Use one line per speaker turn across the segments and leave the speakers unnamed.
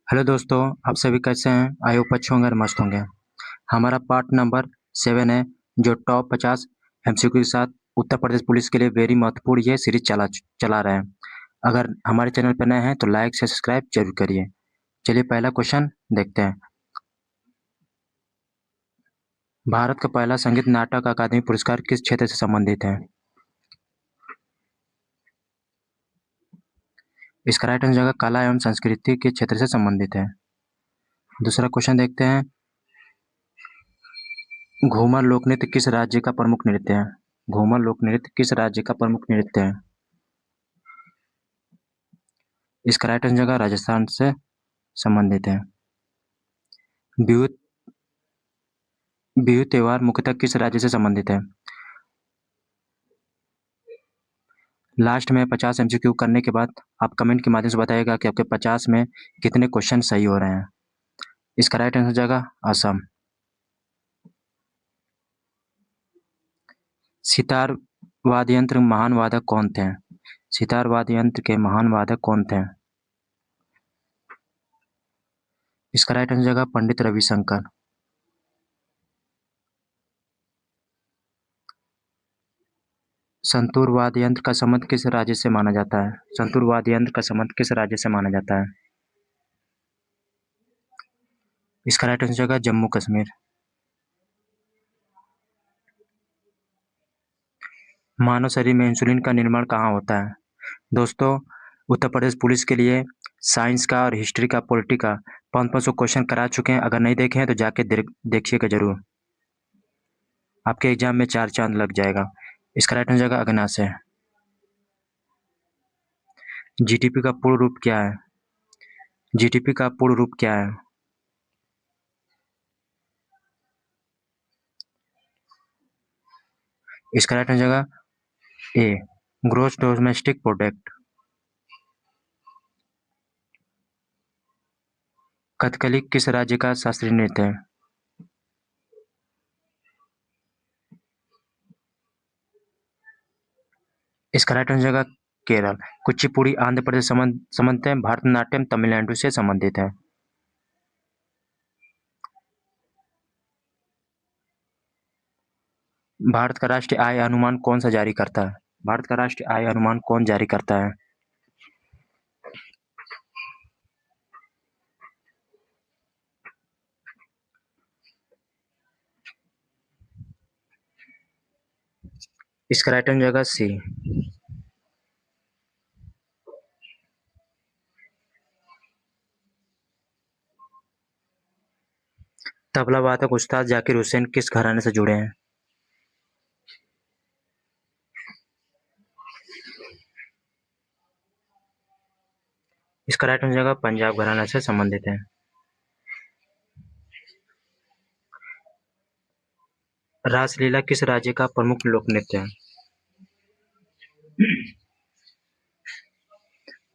Hello दोस्तों, आप सभी कैसे हैं? आई होप अच्छे होंगे और मस्त होंगे। हमारा पार्ट नंबर 7 है, जो टॉप 50 एमसीक्यू के साथ उत्तर प्रदेश पुलिस के लिए वेरी महत्वपूर्ण ये सीरीज चला रहे हैं। अगर हमारे चैनल पर नए हैं तो लाइक से सब्सक्राइब जरूर करिए। चलिए पहला क्वेश्चन देखते हैं। भारत का पहला संगीत नाटक अकादमी पुरस्कार किस क्षेत्र से संबंधित है? इसका राइट आंसर होगा कला एवं संस्कृति के क्षेत्र से संबंधित है। दूसरा क्वेश्चन देखते हैं। घूमर लोक नृत्य किस राज्य का प्रमुख नृत्य है? घूमर लोक नृत्य किस राज्य का प्रमुख नृत्य है? इसका राइट आंसर होगा राजस्थान से संबंधित है। बिहू बिहू त्योहार मुख्यतः किस राज्य से संबंधित है? लास्ट में 50 एमसीक्यू करने के बाद आप कमेंट के माध्यम से बताइएगा कि आपके 50 में कितने क्वेश्चन सही हो रहे हैं। इसका राइट आंसर हो जाएगा असम। सितार वाद्य यंत्र महान वादक कौन थे? सितार वाद्य यंत्र के महान वादक कौन थे? इसका राइट आंसर हो जाएगा पंडित रविशंकर। संतूर वाद्य यंत्र का संबंध किस राज्य से माना जाता है? संतूर वाद्य यंत्र का संबंध किस राज्य से माना जाता है? इसका राइट आंसर हो जाएगा जम्मू कश्मीर। मानव शरीर में इंसुलिन का निर्माण कहाँ होता है? दोस्तों, उत्तर प्रदेश पुलिस के लिए साइंस का और हिस्ट्री का, पॉलिटी का 500 क्वेश्चन करा चुके हैं। अगर नहीं देखे हैं तो जाके देखिएगा जरूर। आपके एग्जाम में 4 चांद लग जाएगा। इसका राइट आंसर अग्नाशय है। जीडीपी का पूर्ण रूप क्या है? जीडीपी का पूर्ण रूप क्या है? इसका right answer A, gross domestic product. Kathakali किस राज्य का शास्त्रीय नृत्य है? इसका राइट आंसर केरल। कुचिपुड़ी आंध्र प्रदेश संबंधित है। भरतनाट्यम तमिलनाडु से संबंधित है। भारत का राष्ट्रीय आय अनुमान कौन सा जारी करता है? भारत का राष्ट्रीय आय अनुमान कौन जारी करता है? इसका राइट आंसर सी। तबला वादक उस्ताद जाकिर हुसैन किस घराने से जुड़े हैं? इसका राइट आंसर पंजाब घराना से संबंधित है। रासलीला किस राज्य का प्रमुख लोक नृत्य है?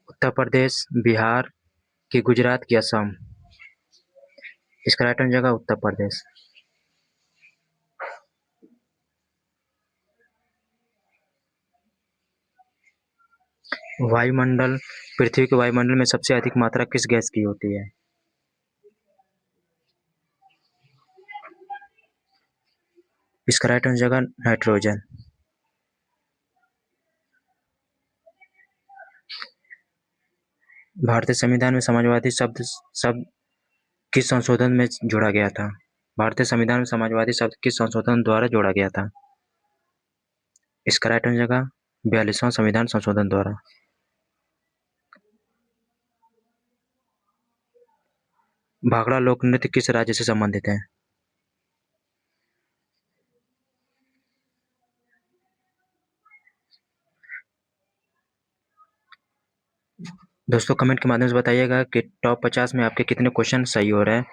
उत्तर प्रदेश, बिहार की, गुजरात की, असम? इसका राइट आंसर उत्तर प्रदेश। वायुमंडल पृथ्वी के वायुमंडल में सबसे अधिक मात्रा किस गैस की होती है? इसका राइट आंसर नाइट्रोजन। भारतीय संविधान में समाजवादी शब्द शब्द किस संशोधन में जोड़ा गया था? भारतीय संविधान में समाजवादी शब्द किस संशोधन द्वारा जोड़ा गया था? इसका राइट आंसर 42वां संविधान संशोधन द्वारा। भांगड़ा लोक नृत्य किस राज्य से संबंधित है? दोस्तों, कमेंट के माध्यम से बताइएगा कि टॉप 50 में आपके कितने क्वेश्चन सही हो रहे हैं।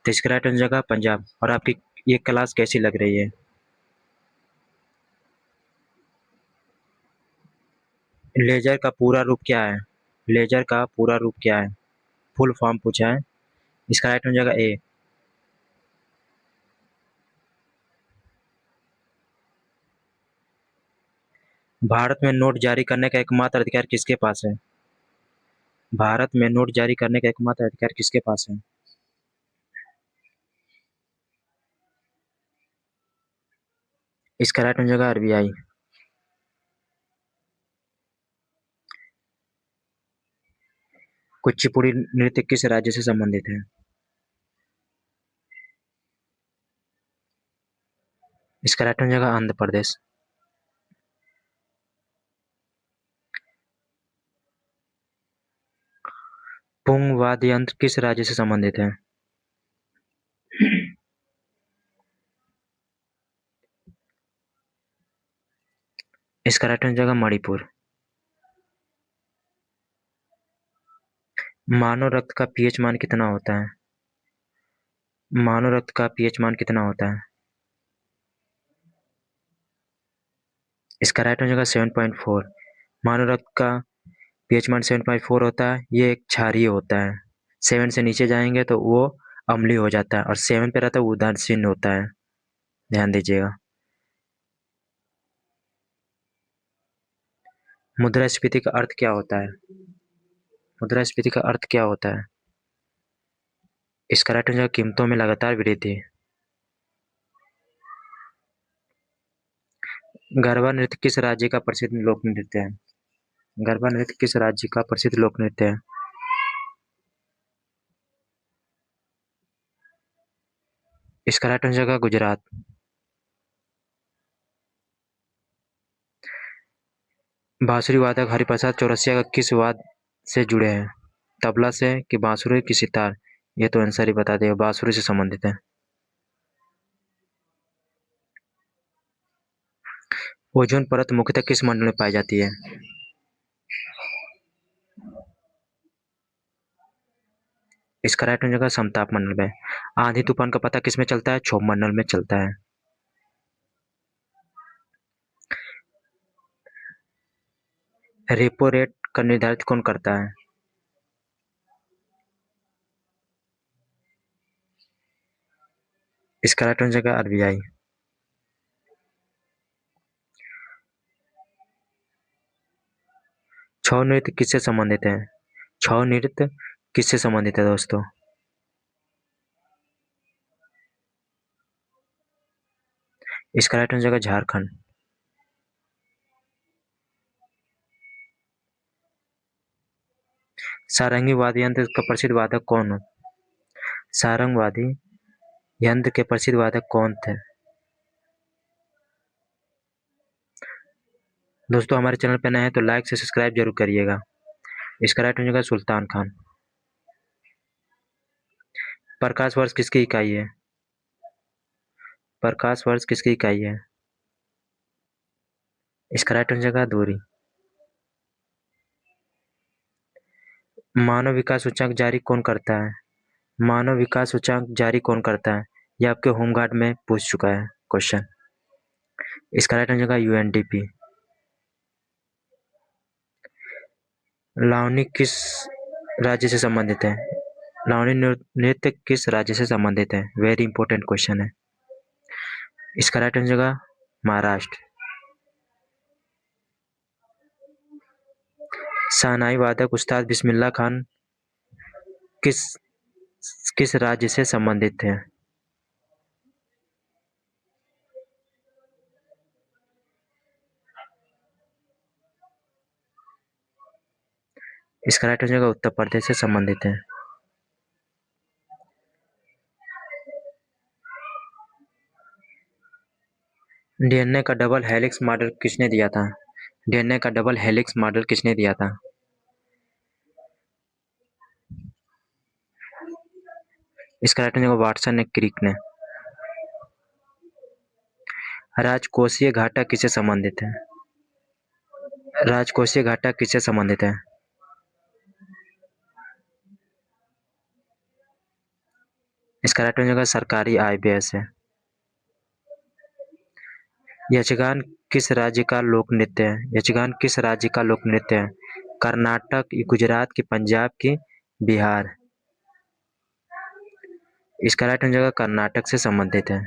तो इसका राइट आंसर पंजाब। और आपकी ये क्लास कैसी लग रही है? लेजर का पूरा रूप क्या है? लेजर का पूरा रूप क्या है? फुल फॉर्म पूछा है। इसका राइट आंसर ए। भारत में नोट जारी करने का एकमात्र अधिकार किसके पास है? भारत में नोट जारी करने का एकमात्र अधिकार किसके पास है? इसका राइट हो जाएगा आरबीआई। कुचिपुड़ी नृत्य किस राज्य से संबंधित है? इसका राइट हो जाएगा आंध्र प्रदेश। पुंग वाद्य यंत्र किस राज्य से संबंधित है? इसका राइट हो जाएगा मणिपुर। मानव रक्त का पीएच मान कितना होता है? मानव रक्त का पीएच मान कितना होता है? इसका राइट हो जाएगा 7.4। मानव रक्त का पीएच मान 7.4 होता है। ये एक क्षारीय होता है। 7 से नीचे जाएंगे तो वो अम्लीय हो जाता है और 7 पे रहता है वो उदासीन होता है। ध्यान दीजिएगा। मुद्रास्फीति का अर्थ क्या होता है? मुद्रास्फीति का अर्थ क्या होता है? इसका राइट हो जाएगा कीमतों में लगातार वृद्धि। गरबा नृत्य किस राज्य का प्रसिद्ध लोक नृत्य है? गरबा नृत्य किस राज्य का प्रसिद्ध लोक नृत्य है? इसका राइट हो जाएगा गुजरात। बांसुरी वादक हरिप्रसाद चौरसिया का किस वाद से जुड़े हैं? तबला से कि बांसुरी की सितार? ये तो आंसर ही बता दिया, बांसुरी से संबंधित है। ओजोन परत मुख्यतः किस मंडल में पाई जाती है? इसका राइट हो जाएगा समताप मंडल में। आंधी तूफान का पता किस में चलता है? क्षोभ मंडल में चलता है। रेपो रेट का निर्धारित कौन करता है? इसका राइट हो जाएगा आरबीआई। छौ नृत्य किससे संबंधित है? छौ नृत्य किससे संबंधित है दोस्तों? इसका राइट हो जाएगा झारखंड। सारंगी वाद्य यंत्र का प्रसिद्ध वादक कौन है? सारंग वादी यंत्र के प्रसिद्ध वादक कौन थे? दोस्तों हमारे चैनल पर नए हैं तो लाइक से सब्सक्राइब जरूर करिएगा। इसका राइट हो जाएगा सुल्तान खान। प्रकाश वर्ष किसकी इकाई है? प्रकाश वर्ष किसकी इकाई है? इसका राइट हो जाएगा दूरी। मानव विकास सूचकांक जारी कौन करता है? मानव विकास सूचकांक जारी कौन करता है? ये आपके होमगार्ड में पूछ चुका है क्वेश्चन। इसका राइट हो जाएगा यूएनडीपी। लावनी किस राज्य से संबंधित है? लावनी नृत्य किस राज्य से संबंधित है? वेरी इंपॉर्टेंट क्वेश्चन है। इसका राइट हो जाएगा महाराष्ट्र। शहनाई वादक उस्ताद बिस्मिल्लाह खान किस किस राज्य से संबंधित थे? इसका राइट हो जाएगा उत्तर प्रदेश से संबंधित है। डीएनए का डबल हेलिक्स मॉडल किसने दिया था? डीएनए का डबल हेलिक्स मॉडल किसने दिया था? इसका राइट हो जाएगा वाटसन ने क्रिक ने। राजकोषीय घाटा किससे संबंधित है? राजकोषीय घाटा किससे संबंधित है? इसका राइट हो जाएगा सरकारी आय व्यय से। यक्षगान किस राज्य का लोक नृत्य है? यक्षगान किस राज्य का लोक नृत्य है? कर्नाटक, गुजरात की, पंजाब की, बिहार? इसका राइट हो जाएगा कर्नाटक से संबंधित है।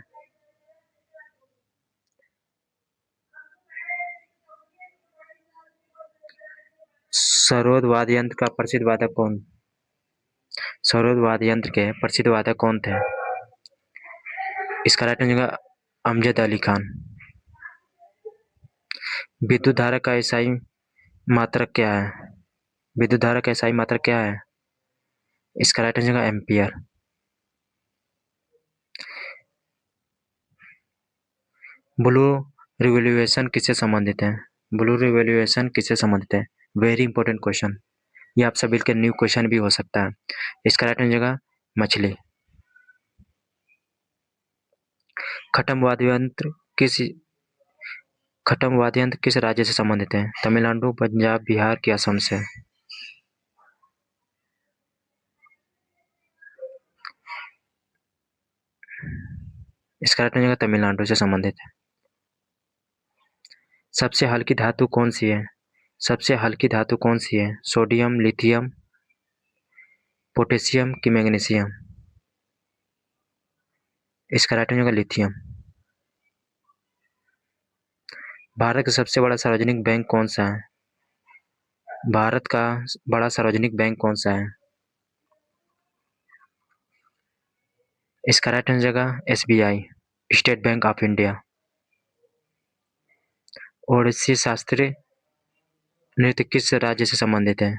सरोद वाद्य यंत्र का प्रसिद्ध वादक कौन? सरोद वाद्य यंत्र के प्रसिद्ध वादक कौन थे? इसका राइट आंसर होगा अमजद अली खान। विद्युत धारा का एसआई मात्रक क्या है? विद्युत धारा का एसआई मात्रक क्या है? इसका राइट आंसर होगा एम्पियर। ब्लू रिवोल्यूशन किससे संबंधित है? ब्लू रिवोल्यूशन किससे संबंधित है? वेरी इंपॉर्टेंट क्वेश्चन, ये आप सभी के न्यू क्वेश्चन भी हो सकता है। इसका राइट आंसर होगा मछली। खटम वाद्य यंत्र किस राज्य से संबंधित है? तमिलनाडु, पंजाब, बिहार की असम से? इसका राइट आंसर होगा तमिलनाडु से संबंधित है। सबसे हल्की धातु कौन सी है? सबसे हल्की धातु कौन सी है? सोडियम, लिथियम, पोटेशियम की मैग्नीशियम? इसका राइट आंसर होगा लिथियम। भारत का सबसे बड़ा सार्वजनिक बैंक कौन सा है? भारत का बड़ा सार्वजनिक बैंक कौन सा है? इसका राइट आंसर होगा SBI, State Bank of India. Odissi शास्त्रीय नृत्य किस राज्य से संबंधित है?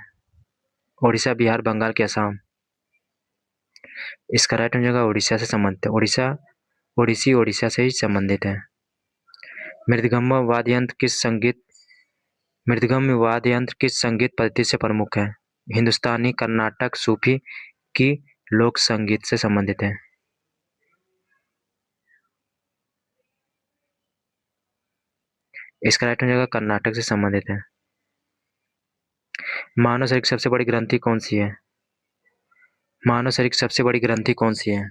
ओडिशा, बिहार, बंगाल की असम? इसका राइट आंसर होगा उड़ीसा से संबंधित है। ओडिसी ओडिशा से ही संबंधित है। मृदगम वाद्य यंत्र किस संगीत पद्धति से प्रमुख है? हिंदुस्तानी, कर्नाटक, सूफी की लोक संगीत से संबंधित है? इसका राइट आंसर होगा कर्नाटक से संबंधित है। मानव शरीर की सबसे बड़ी ग्रंथि कौन सी है? मानव शरीर की सबसे बड़ी ग्रंथि कौन सी है?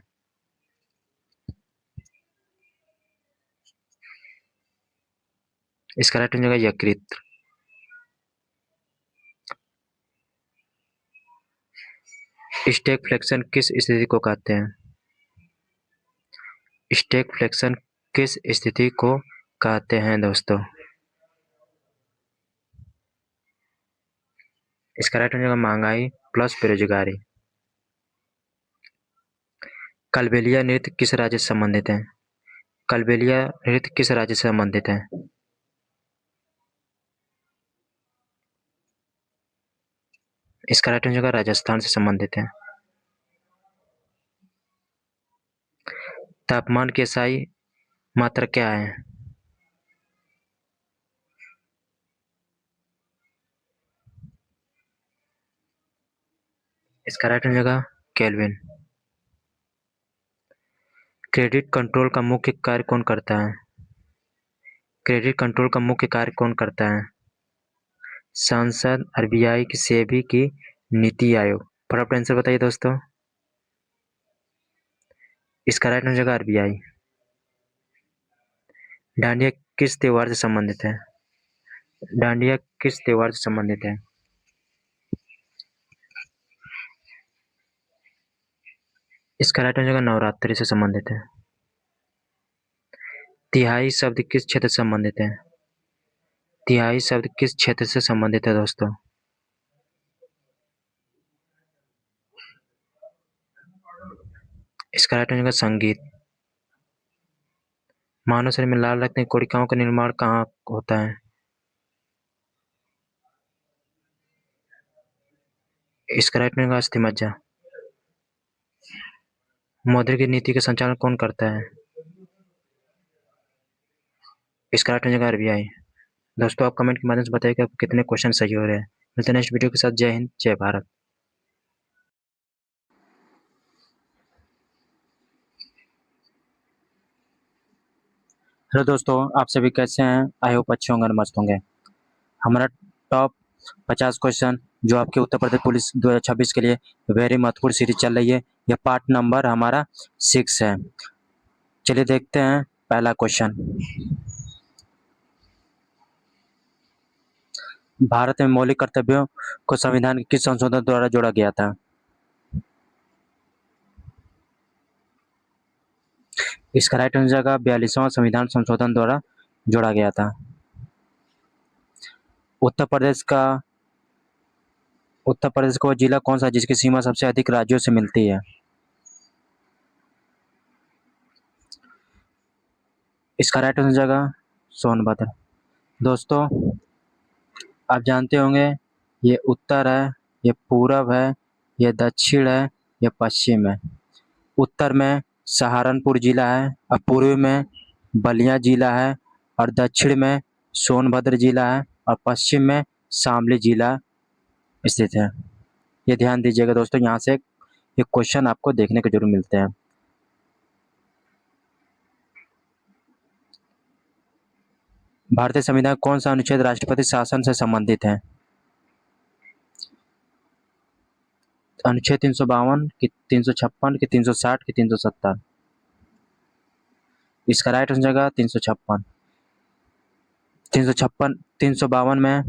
इसका राइट आंसर होगा यकृत। स्टैगफ्लेशन किस स्थिति को कहते हैं? स्टैगफ्लेशन किस स्थिति को कहते हैं दोस्तों? इसका राइट आंसर होगा महंगाई प्लस बेरोजगारी। कलबेलिया नृत्य किस राज्य से संबंधित है? कलबेलिया नृत्य किस राज्य से संबंधित है? इसका राइट आंसर होगा राजस्थान से संबंधित है। तापमान की एसआई मात्रक क्या है? इसका राइट आंसर होगा केल्विन। क्रेडिट कंट्रोल का मुख्य कार्य कौन करता है? क्रेडिट कंट्रोल का मुख्य कार्य कौन करता है? संसद, आरबीआई की, सेबी की, नीति आयोग? फटाफट आंसर बताइए दोस्तों। इसका राइट आंसर होगा आरबीआई। डांडिया किस त्योहार से संबंधित है? डांडिया किस त्योहार से संबंधित है? इसका राइट आंसर होगा नवरात्रि से संबंधित है। तिहाई शब्द किस क्षेत्र से संबंधित है? तिहाई शब्द किस क्षेत्र से संबंधित है दोस्तों? इसका राइट आंसर होगा संगीत। मानव शरीर में लाल रक्त की कोशिकाओं का निर्माण कहाँ होता है? इसका राइट आंसर होगा अस्थिमज्जा। मौद्रिक नीति का संचालन कौन करता है? इसका राइट आंसर होगा आरबीआई। दोस्तों आप कमेंट के माध्यम से बताइए कि आपको कितने क्वेश्चन सही हो रहे हैं। मिलते हैं नेक्स्ट वीडियो के साथ। जय हिंद, जय भारत। हेलो दोस्तों, आप सभी कैसे हैं? आई होप अच्छे होंगे और मस्त होंगे। हमारा टॉप 50 क्वेश्चन जो आपके उत्तर प्रदेश पुलिस 2026 के लिए वेरी महत्वपूर्ण सीरीज चल रही है, यह पार्ट नंबर हमारा 6 है। चलिए देखते हैं पहला क्वेश्चन। भारत में मौलिक कर्तव्यों को संविधान के किस संशोधन द्वारा जोड़ा गया था? इसका राइट आंसर होगा 42वां संविधान संशोधन द्वारा जोड़ा गया था। उत्तर प्रदेश का उत्तर प्रदेश का वो जिला कौन सा है जिसकी सीमा सबसे अधिक राज्यों से मिलती है? इसका राइट आंसर हो जाएगा सोनभद्र। दोस्तों, आप जानते होंगे ये उत्तर है, ये पूरब है, ये दक्षिण है, ये पश्चिम है। उत्तर में सहारनपुर जिला है और पूर्व में बलिया जिला है और दक्षिण में सोनभद्र जिला है और पश्चिम में शामली जिला स्थित है। ये ध्यान दीजिएगा दोस्तों, यहाँ से ये क्वेश्चन आपको देखने को जरूर मिलते हैं। भारतीय संविधान कौन सा अनुच्छेद राष्ट्रपति शासन से संबंधित है? अनुच्छेद 352 कि 356 कि 360 कि 370? इसका राइट आंसर होगा 356। 356 352 में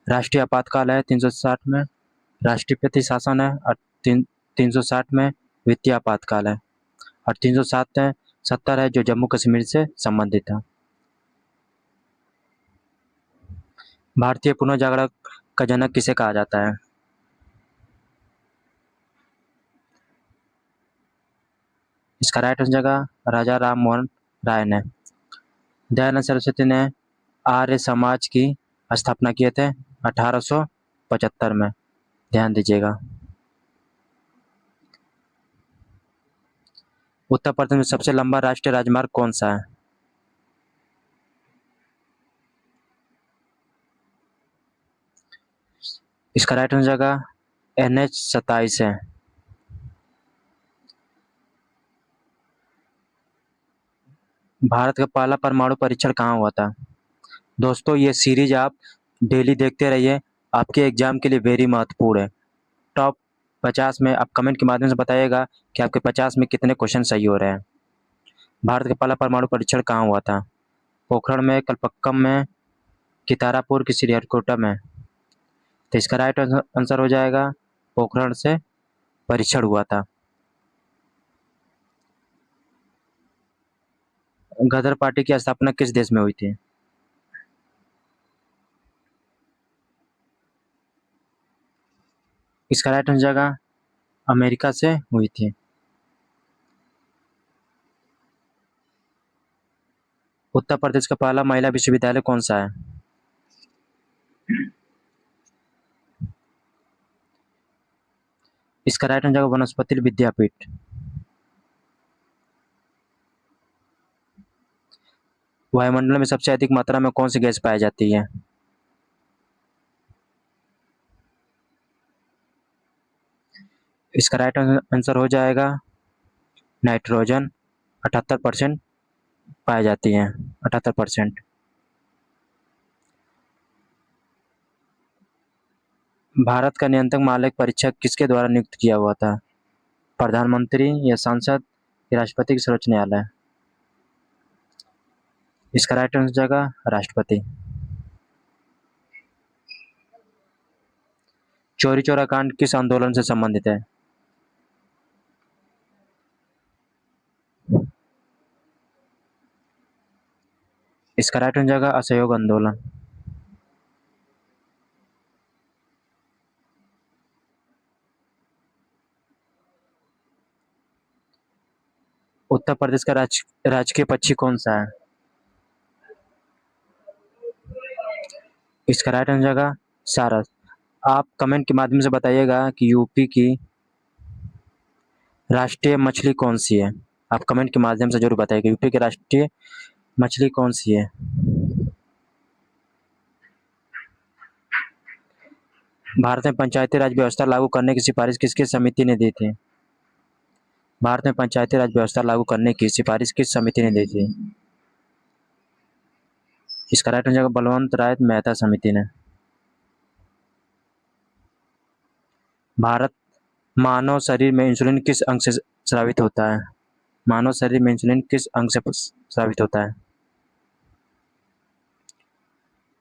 राष्ट्रीय आपातकाल है, 360 में राष्ट्रपति शासन है और 360 में वित्तीय आपातकाल है और 370 है जो जम्मू कश्मीर से संबंधित है। भारतीय पुनर्जागरण का जनक किसे कहा जाता है? इसका राइट आंसर होगा राजा राम मोहन राय ने। दयानंद सरस्वती ने आर्य समाज की स्थापना किए थे 1875 में। ध्यान दीजिएगा। उत्तर प्रदेश में सबसे लंबा राष्ट्रीय राजमार्ग कौन सा है? इसका राइट आंसर होगा NH 27 है। भारत का पहला परमाणु परीक्षण कहाँ हुआ था? दोस्तों, ये सीरीज आप डेली देखते रहिए, आपके एग्जाम के लिए वेरी महत्वपूर्ण है। टॉप 50 में आप कमेंट के माध्यम से बताइएगा कि आपके 50 में कितने क्वेश्चन सही हो रहे हैं। भारत का पहला परमाणु परीक्षण कहाँ हुआ था? पोखरण में, कलपक्कम में, कि तारापुर की श्रीहरिकोटा में? तो इसका राइट आंसर हो जाएगा पोखरण से परीक्षण हुआ था। गदर पार्टी की स्थापना किस देश में हुई थी? इसका राइट आंसर जाएगा अमेरिका से हुई थी। उत्तर प्रदेश का पहला महिला विश्वविद्यालय कौन सा है? इसका राइट आंसर जाएगा वनस्पति विद्यापीठ। वायुमंडल में सबसे अधिक मात्रा में कौन सी गैस पाई जाती है? इसका राइट आंसर हो जाएगा नाइट्रोजन। 78% पाई जाती हैं। 78%। भारत का नियंत्रक मालिक परीक्षक किसके द्वारा नियुक्त किया हुआ था? प्रधानमंत्री या सांसद या राष्ट्रपति की सर्वोच्च न्यायालय? इसका राइट आंसर जाएगा राष्ट्रपति। चौरी चौरा कांड किस आंदोलन से संबंधित है? इसका राइट आंसर जाएगा असहयोग आंदोलन। उत्तर प्रदेश का राजकीय पक्षी कौन सा है? इसका राइट आंसर जाएगा सारस। आप कमेंट के माध्यम से बताइएगा कि यूपी की राष्ट्रीय मछली कौन सी है? आप कमेंट के माध्यम से जरूर बताइएगा यूपी की राष्ट्रीय मछली कौन सी है? भारत में पंचायती राज व्यवस्था लागू करने की सिफारिश किसकी समिति ने दी थी? भारत में पंचायती राज व्यवस्था लागू करने की सिफारिश किस समिति ने दी थी? इसका राइट आंसर बलवंत राय मेहता समिति ने। भारत मानव शरीर में इंसुलिन किस अंग से स्रावित होता है? मानव शरीर में इंसुलिन किस अंग से स्रावित होता है?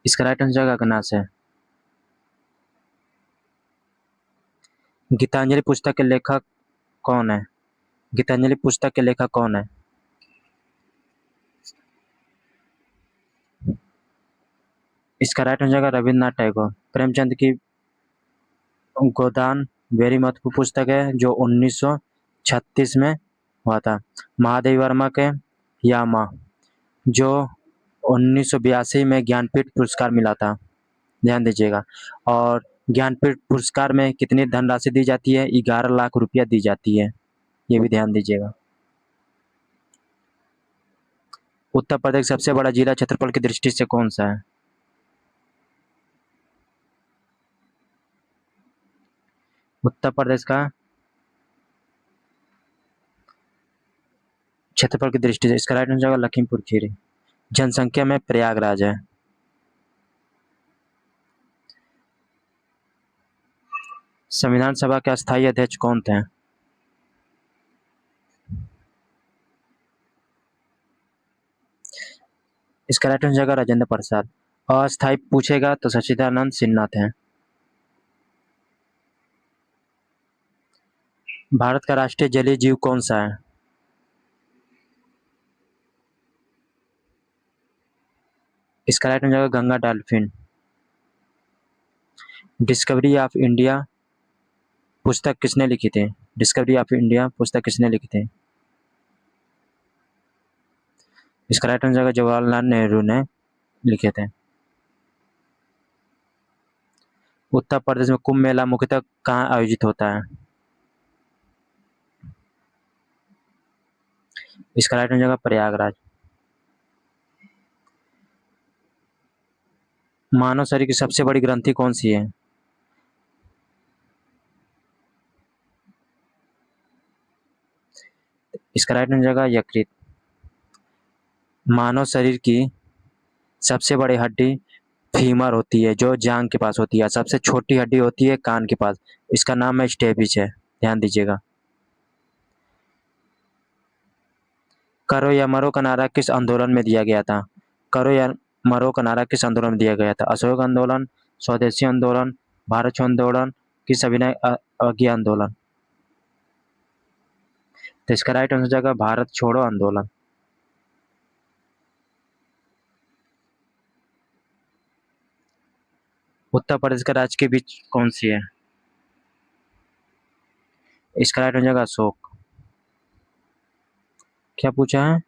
इसका राइट आंसर अग्नाशय है। गीतांजलि पुस्तक के लेखक कौन है? गीतांजलि पुस्तक के लेखक कौन है? इसका राइट आंसर रविन्द्रनाथ टैगोर। प्रेमचंद की गोदान वेरी महत्वपूर्ण पुस्तक है जो 1936 में हुआ था। महादेवी वर्मा के यामा जो 1982 में ज्ञानपीठ पुरस्कार मिला था, ध्यान दीजिएगा। और ज्ञानपीठ पुरस्कार में कितनी धनराशि दी जाती है? 11 लाख रुपया दी जाती है, ये भी ध्यान दीजिएगा। उत्तर प्रदेश का सबसे बड़ा जिला क्षेत्रफल की दृष्टि से कौन सा है? उत्तर प्रदेश का क्षेत्रफल की दृष्टि से इसका राइट आंसर होगा लखीमपुर खीरी। जनसंख्या में प्रयागराज है। संविधान सभा के अस्थायी अध्यक्ष कौन थे? इसका राइट आंसर होगा राजेंद्र प्रसाद। अस्थायी पूछेगा तो सच्चिदानंद सिन्हा थे। भारत का राष्ट्रीय जलीय जीव कौन सा है? इसका राइट आंसर होगा Ganga dolphin. Discovery of India पुस्तक किसने लिखी थी? डिस्कवरी ऑफ इंडिया पुस्तक किसने लिखी थी? इसका राइट आंसर होगा जवाहरलाल नेहरू ने लिखे थे। उत्तर प्रदेश में कुंभ मेला मुख्यतः कहाँ आयोजित होता है? इसका राइट आंसर होगा प्रयागराज। मानव शरीर की सबसे बड़ी ग्रंथि कौन सी है? इसका राइट आंसर होगा यकृत। मानव शरीर की सबसे बड़ी हड्डी फीमर होती है जो जांग के पास होती है। सबसे छोटी हड्डी होती है कान के पास, इसका नाम है स्टेपिस है, ध्यान दीजिएगा। करो या मरो का नारा किस आंदोलन में दिया गया था? करो या मरो का नारा किस आंदोलन में दिया गया था? असहयोग आंदोलन, स्वदेशी आंदोलन, भारत छोड़ो आंदोलन, किस अभिनय अज्ञा आंदोलन? तो इसका राइट आंसर जाएगा भारत छोड़ो आंदोलन। उत्तर प्रदेश का राजकीय वृक्ष कौन सी है? इसका राइट आंसर जाएगा अशोक। क्या पूछा है?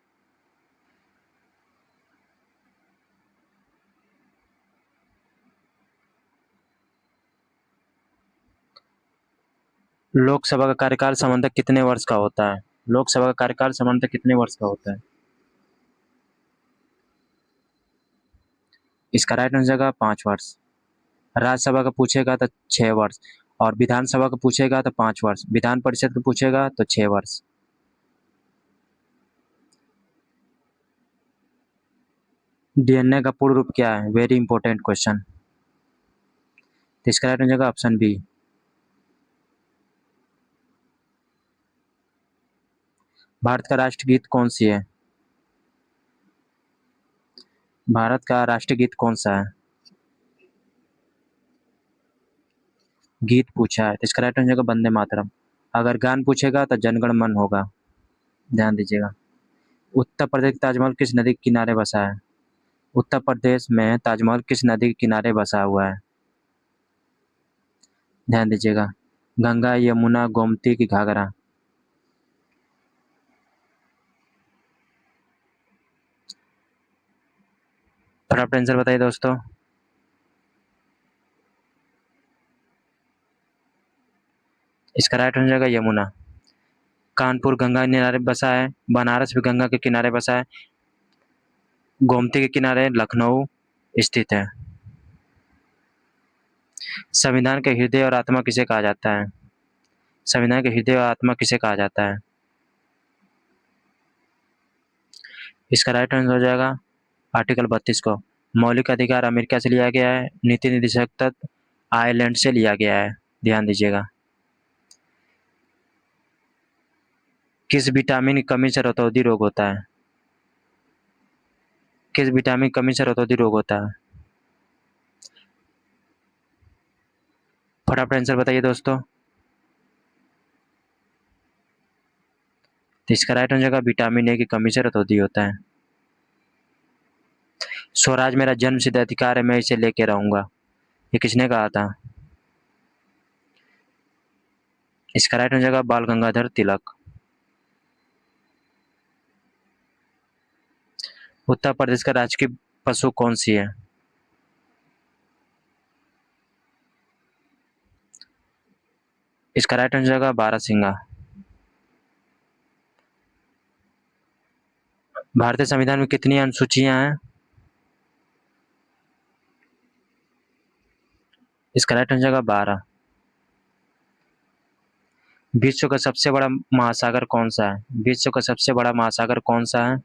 लोकसभा का कार्यकाल सामान्यतः कितने वर्ष का होता है? लोकसभा का कार्यकाल सामान्यतः कितने वर्ष का होता है? इसका राइट आंसर जाएगा 5 वर्ष। राज्यसभा का पूछेगा तो 6 वर्ष, और विधानसभा का पूछेगा तो 5 वर्ष, विधान परिषद का पूछेगा तो 6 वर्ष। डीएनए का पूर्ण रूप क्या है? Very important question. तो इसका राइट आंसर ऑप्शन बी। भारत का राष्ट्रगीत कौन सी है? भारत का राष्ट्रगीत कौन सा है? गीत पूछा है तो इसका राइट आंसर होगा वंदे मातरम। अगर गान पूछेगा तो जनगण मन होगा, ध्यान दीजिएगा। उत्तर प्रदेश का ताजमहल किस नदी के किनारे बसा है? उत्तर प्रदेश में ताजमहल किस नदी के किनारे बसा हुआ है? ध्यान दीजिएगा। गंगा, यमुना, गोमती की घाघरा? फटाफट आंसर बताइए दोस्तों। इसका राइट आंसर होगा यमुना। कानपुर गंगा के किनारे बसा है, बनारस भी गंगा के किनारे बसा है, गोमती के किनारे लखनऊ स्थित है। संविधान के हृदय और आत्मा किसे कहा जाता है? संविधान के हृदय और आत्मा किसे कहा जाता है? इसका राइट आंसर हो जाएगा आर्टिकल 32 को। मौलिक अधिकार अमेरिका से लिया गया है, नीति निर्देशक तत्व आयरलैंड से लिया गया है, ध्यान दीजिएगा। किस विटामिन की कमी से रतौंधी रोग होता है? किस विटामिन की कमी से रतौंधी रोग होता है? फटाफट आंसर बताइए दोस्तों। तो इसका राइट आंसर होगा विटामिन ए की कमी से रतौंधी होता है। स्वराज मेरा जन्मसिद्ध अधिकार है, मैं इसे लेके रहूंगा, ये किसने कहा था? इसका राइट हो जाएगा बाल गंगाधर तिलक। उत्तर प्रदेश का राजकीय पशु कौन सी है? इसका राइट हो जाएगा बारहसिंगा। भारतीय संविधान में कितनी अनुसूचियां हैं? इसका राइट हो जाएगा 12। विश्व का सबसे बड़ा महासागर कौन सा है? विश्व का सबसे बड़ा महासागर कौन सा है?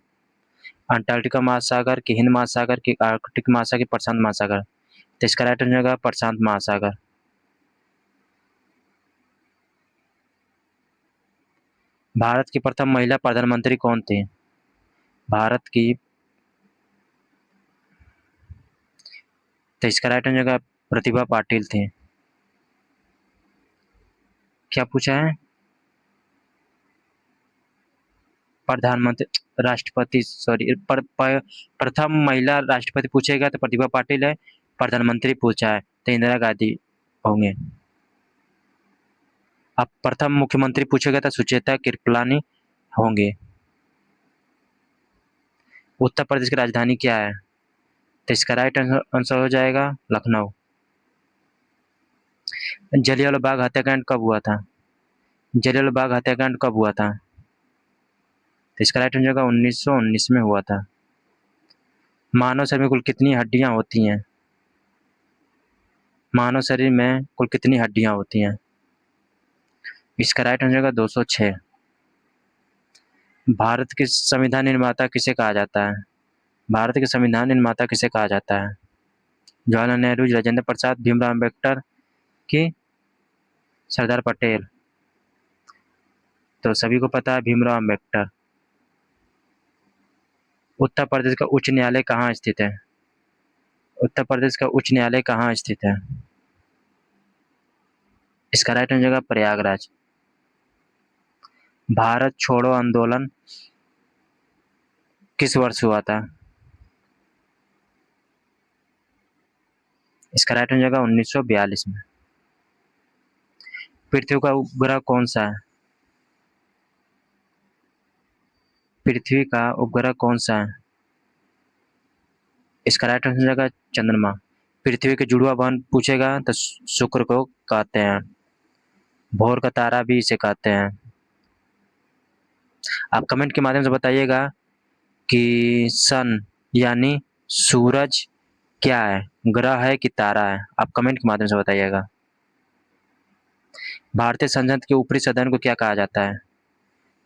अंटार्कटिका महासागर, कि हिंद महासागर, कि आर्कटिक महासागर, कि प्रशांत महासागर? तो इसका राइट हो जाएगा प्रशांत महासागर। भारत की प्रथम महिला प्रधानमंत्री कौन थी? भारत की, तो इसका राइट हो जाएगा प्रतिभा पाटिल थी। क्या पूछा है? प्रधानमंत्री, राष्ट्रपति, सॉरी, प्रथम महिला राष्ट्रपति पूछेगा तो प्रतिभा पाटिल है। प्रधानमंत्री पूछा है तो इंदिरा गांधी होंगे। अब प्रथम मुख्यमंत्री पूछेगा तो सुचेता कृपलानी होंगे। उत्तर प्रदेश की राजधानी क्या है? तो इसका राइट आंसर हो जाएगा लखनऊ। जलियांवाला बाग हत्याकांड कब हुआ था? जलियांवाला बाग हत्याकांड कब हुआ था? तो इसका राइट हो जाएगा 1919 में हुआ था। मानव शरीर में कुल कितनी हड्डियां होती हैं? मानव शरीर में कुल कितनी हड्डियां होती हैं? इसका राइट हो जाएगा 206। भारत के संविधान निर्माता किसे कहा जाता है? भारत के संविधान निर्माता किसे कहा जाता है? जवाहरलाल नेहरू, राजेंद्र प्रसाद, भीमराव अम्बेडकर, कि सरदार पटेल? तो सभी को पता है भीमराव अम्बेडकर। उत्तर प्रदेश का उच्च न्यायालय कहाँ स्थित है? उत्तर प्रदेश का उच्च न्यायालय कहाँ स्थित है? इसका राइट हो जाएगा प्रयागराज। भारत छोड़ो आंदोलन किस वर्ष हुआ था? इसका राइट हो जाएगा 1942 में। पृथ्वी का उपग्रह कौन सा है? पृथ्वी का उपग्रह कौन सा है? इसका राइट आंसर हो जाएगा चंद्रमा। पृथ्वी के जुड़वा बहन पूछेगा तो शुक्र को कहते हैं। भोर का तारा भी इसे कहते हैं। आप कमेंट के माध्यम से बताइएगा कि सन यानी सूरज क्या है, ग्रह है कि तारा है? आप कमेंट के माध्यम से बताइएगा। भारतीय संसद के ऊपरी सदन को क्या कहा जाता है?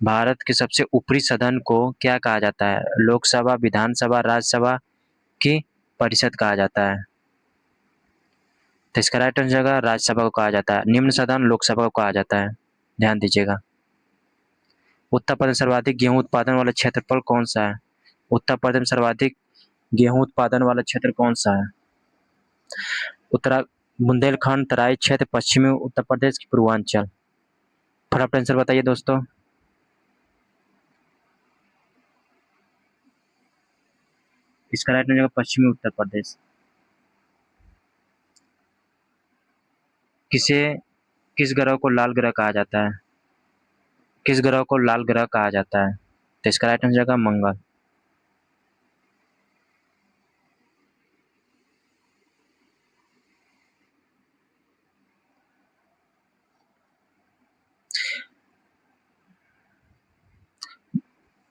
भारत के सबसे ऊपरी सदन को क्या कहा जाता है? लोकसभा, विधानसभा, राज्यसभा, की परिषद कहा जाता है? तो इसका राइट आंसर होगा राज्यसभा को कहा जाता है। निम्न सदन लोकसभा को कहा जाता है, ध्यान दीजिएगा। उत्तर प्रदेश सर्वाधिक गेहूं उत्पादन वाला क्षेत्रफल कौन सा है? उत्तर प्रदेश में सर्वाधिक गेहूं उत्पादन वाला क्षेत्र कौन सा है? उत्तरा बुंदेलखंड, तराई क्षेत्र, पश्चिमी उत्तर प्रदेश की पूर्वांचल? फटाफट आंसर बताइए दोस्तों। इसका राइट आंसर होगा पश्चिमी उत्तर प्रदेश। किसे किस ग्रह को लाल ग्रह कहा जाता है? किस ग्रह को लाल ग्रह कहा जाता है? तो इसका राइट आंसर होगा मंगल।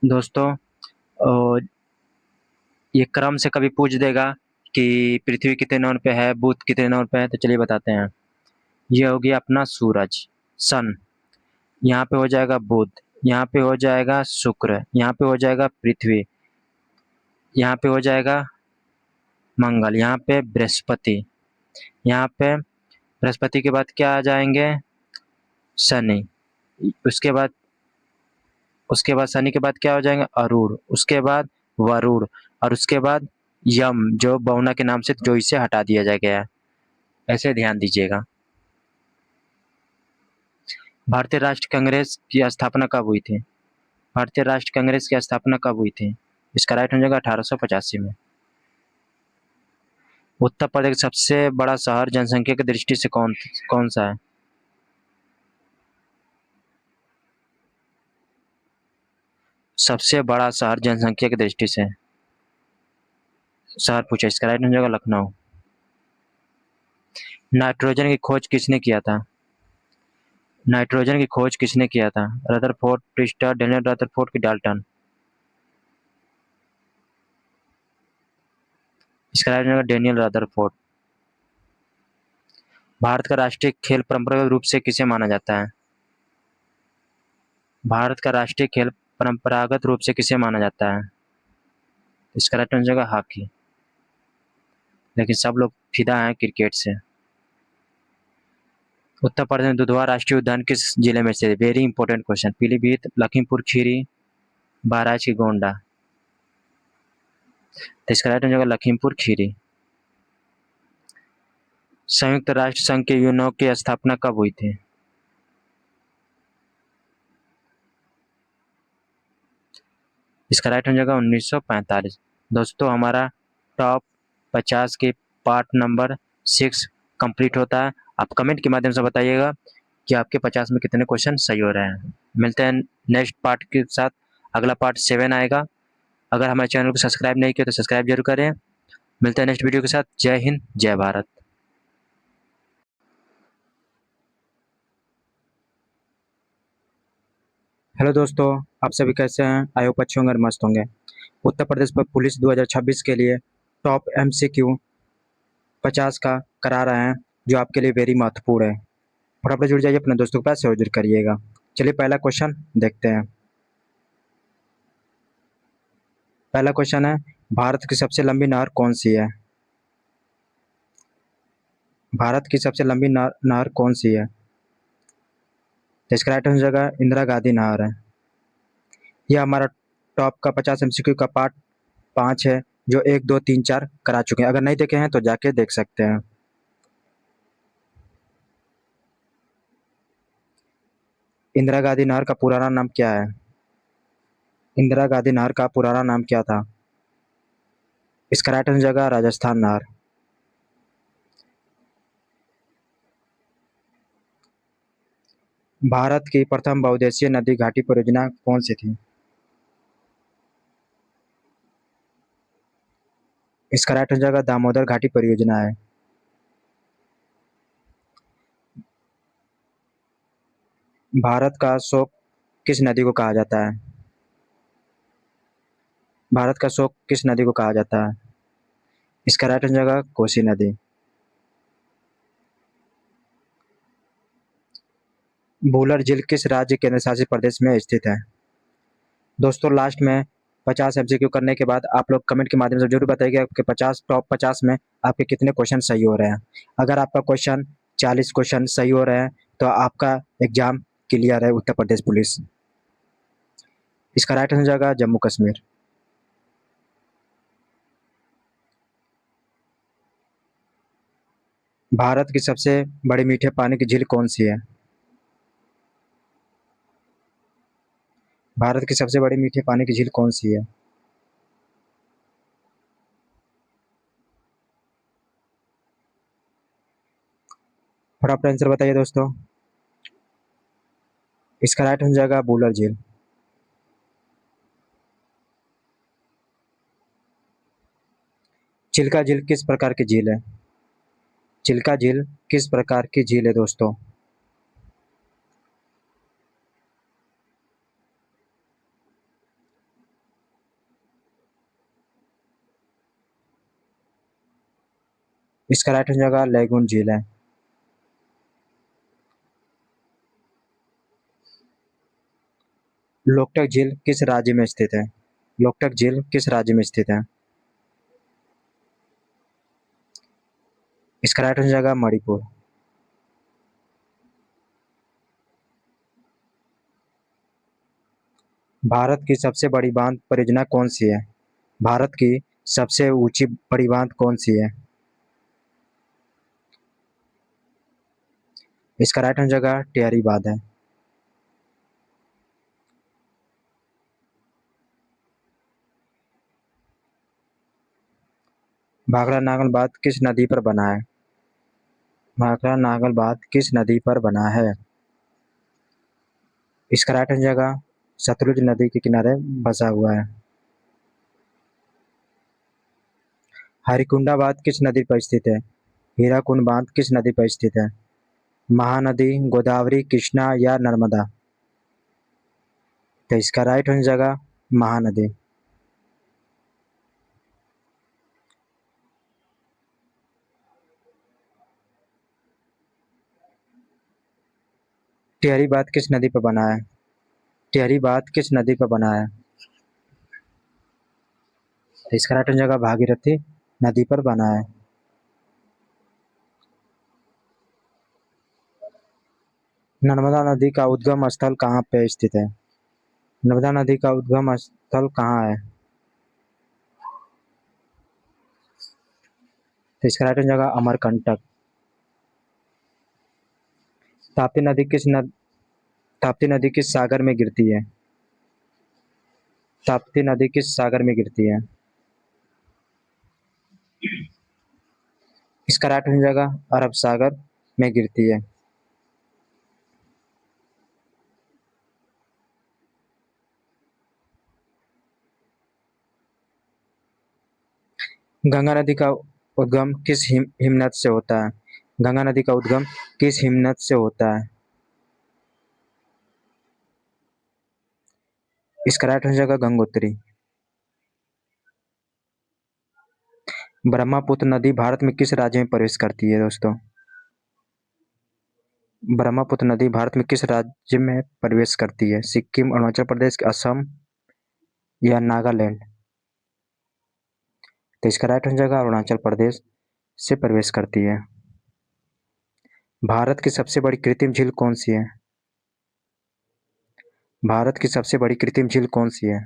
दोस्तों, ये क्रम से कभी पूछ देगा कि पृथ्वी कितने नंबर पे है, बुध कितने नंबर पे है, तो चलिए बताते हैं। ये हो गया अपना सूरज, सन। यहाँ पे हो जाएगा बुध, यहाँ पे हो जाएगा शुक्र, यहाँ पे हो जाएगा पृथ्वी, यहाँ पे हो जाएगा मंगल, यहाँ पे बृहस्पति, यहाँ पे बृहस्पति के बाद क्या आ जाएंगे? शनि। उसके बाद शनि के बाद क्या हो जाएंगे? अरुण, उसके बाद वरुण, और उसके बाद यम, जो बहुना के नाम से जो इसे हटा दिया जा गया है। ऐसे ध्यान दीजिएगा। भारतीय राष्ट्रीय कांग्रेस की स्थापना कब हुई थी? भारतीय राष्ट्रीय कांग्रेस की स्थापना कब हुई थी? इसका राइट हो जाएगा 1885 में। उत्तर प्रदेश का सबसे बड़ा शहर जनसंख्या की दृष्टि से कौन कौन सा है? सबसे बड़ा शहर जनसंख्या की दृष्टि से। शहर पूछा, इसका राइट आंसर होगा लखनऊ। नाइट्रोजन की खोज किसने किया था? नाइट्रोजन की खोज किसने किया था? रदरफोर्ड, प्रिस्टर, डेनियल रदरफोर्ड की डाल्टन? इसका राइट आंसर होगा डेनियल रदरफोर्ड। भारत का राष्ट्रीय खेल परंपरागत रूप से किसे माना जाता है? भारत का राष्ट्रीय खेल परंपरागत रूप से किसे माना जाता है? इसका राइट आंसर होगा हॉकी। लेकिन सब लोग फिदा हैं क्रिकेट से। उत्तर प्रदेश में दुधवा राष्ट्रीय उद्यान किस जिले में स्थित है? Very important question. Pilibhit, Lakhimpur Kheri, Bahraich की गोंडा? तो इसका राइट आंसर होगा लखीमपुर खीरी। संयुक्त राष्ट्र संघ के यूएनओ की स्थापना कब हुई थी? इसका राइट आंसर होगा 1945। दोस्तों, हमारा टॉप 50 के पार्ट नंबर 6 कंप्लीट होता है। आप कमेंट के माध्यम से बताइएगा कि आपके 50 में कितने क्वेश्चन सही हो रहे हैं। मिलते हैं नेक्स्ट पार्ट के साथ। अगला पार्ट 7 आएगा। अगर हमारे चैनल को सब्सक्राइब नहीं किया तो सब्सक्राइब जरूर करें। मिलते हैं नेक्स्ट वीडियो के साथ। जय हिंद, जय भारत। हेलो दोस्तों, आप सभी कैसे हैं? आई होप अच्छे होंगे और मस्त होंगे। उत्तर प्रदेश पर पुलिस 2026 के लिए टॉप एमसीक्यू 50 का करा रहे हैं, जो आपके लिए वेरी महत्वपूर्ण है। फटाफट जुड़ जाइए, अपने दोस्तों के पास शेयर जरूर करिएगा। चलिए पहला क्वेश्चन देखते हैं। पहला क्वेश्चन है, भारत की सबसे लंबी नहर कौन सी है? भारत की सबसे लंबी नहर कौन सी है? तो इसका राइट आंसर होगा इंदिरा गांधी नहर है। यह हमारा टॉप का 50 एमसीक्यू का पार्ट 5 है, जो 1, 2, 3, 4 करा चुके हैं। अगर नहीं देखे हैं तो जाके देख सकते हैं। इंदिरा गांधी नहर का पुराना नाम क्या है? इंदिरा गांधी नहर का पुराना नाम क्या था? इसका राइट आंसर होगा राजस्थान नहर। भारत की प्रथम बहुउद्देशीय नदी घाटी परियोजना कौन सी थी? इसका राइट आंसर होगा दामोदर घाटी परियोजना है। भारत का शोक किस नदी को कहा जाता है? भारत का शोक किस नदी को कहा जाता है? इसका राइट आंसर होगा कोसी नदी। भूलर झील किस राज्य केंद्र शासित प्रदेश में स्थित है? दोस्तों, लास्ट में 50 एमसीक्यू करने के बाद आप लोग कमेंट के माध्यम से जरूर बताइए कि 50 टॉप 50 में आपके कितने क्वेश्चन सही हो रहे हैं। अगर आपका क्वेश्चन 40 क्वेश्चन सही हो रहे हैं तो आपका एग्जाम क्लियर है उत्तर प्रदेश पुलिस। इसका राइट आंसर होगा जम्मू कश्मीर। भारत की सबसे बड़ी मीठे पानी की झील कौन सी है? भारत की सबसे बड़ी मीठे पानी की झील कौन सी है? फटाफट आंसर बताइए दोस्तों। इसका राइट आंसर होगा बूलर झील। चिल्का झील किस प्रकार की झील है? चिल्का झील किस प्रकार की झील है दोस्तों? इसका राइट आंसर होगा लैगून झील है। लोकटक झील किस राज्य में स्थित है? लोकटक झील किस राज्य में स्थित है? इसका राइट आंसर होगा मणिपुर। भारत की सबसे बड़ी बांध परियोजना कौन सी है? भारत की सबसे ऊंची बड़ी बांध कौन सी है? इसका राइट आंसर होगा टिहरी बांध है। भाखड़ा नागल बांध किस नदी पर बना है? भाखड़ा नागल बांध किस नदी पर बना है? इसका राइट आंसर होगा सतलुज नदी के किनारे बसा हुआ है। हरिकुंडा बांध किस नदी पर स्थित है? हीराकुंड बांध किस नदी पर स्थित है? महानदी, गोदावरी, कृष्णा या नर्मदा? तो इसका राइट आंसर जगह महानदी। टिहरी बांध किस नदी पर बना है? टिहरी बांध किस नदी पर बना है? तो इसका राइट आंसर जगह भागीरथी नदी पर बना है। नर्मदा नदी का उद्गम स्थल कहाँ पे स्थित है? नर्मदा नदी का उद्गम स्थल कहाँ है? तो इसका राइट आंसर जगह अमरकंटक। ताप्ती नदी ताप्ती नदी किस सागर में गिरती है? ताप्ती नदी किस सागर में गिरती है? इसका राइट आंसर जगह अरब सागर में गिरती है। गंगा नदी का उद्गम किस हिमनद से होता है? गंगा नदी का उद्गम किस हिमनद से होता है? इसका राइट आंसर जगह गंगोत्री। ब्रह्मपुत्र नदी भारत में किस राज्य में प्रवेश करती है दोस्तों? ब्रह्मपुत्र नदी भारत में किस राज्य में प्रवेश करती है? सिक्किम, अरुणाचल प्रदेश, असम या नागालैंड? तो इसका राइट आंसर जगह अरुणाचल प्रदेश से प्रवेश करती है। भारत की सबसे बड़ी कृत्रिम झील कौन सी है? भारत की सबसे बड़ी कृत्रिम झील कौन सी है?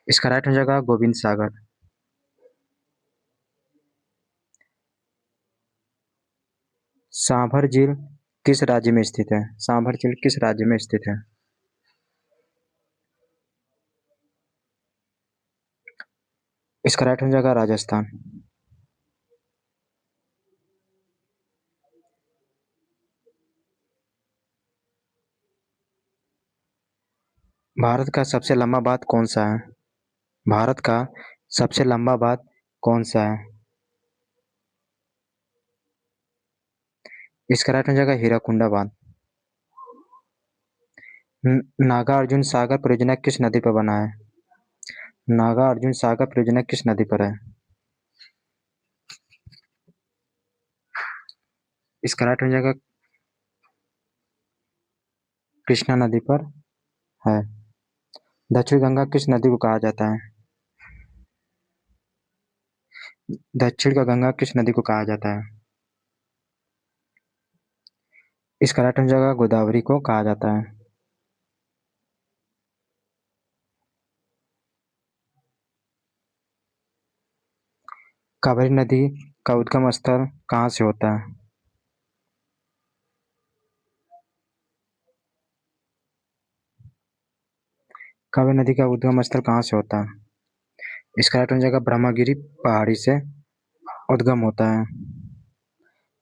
इसका राइट आंसर जगह गोविंद सागर। सांभर झील किस राज्य में स्थित है? सांभर झील किस राज्य में स्थित है? इसका राइट आंसर जगह राजस्थान। भारत का सबसे लंबा बांध कौन सा है? भारत का सबसे लंबा बांध कौन सा है? इसका राइट आंसर जगह हीराकुंडा बांध। नागार्जुन सागर परियोजना किस नदी पर बना है? नागार्जुन सागर परियोजना किस नदी पर है? इसका राइट आंसर जगह कृष्णा नदी पर है। दक्षिण गंगा किस नदी को कहा जाता है? दक्षिण का गंगा किस नदी को कहा जाता है? इसका राइट आंसर जगह गोदावरी को कहा जाता है। कावेरी नदी का उद्गम स्थल कहाँ से होता है? कावेरी नदी का उद्गम स्थल कहाँ से होता है? इसका राइट आंसर जगह ब्रह्मगिरी पहाड़ी से उद्गम होता है।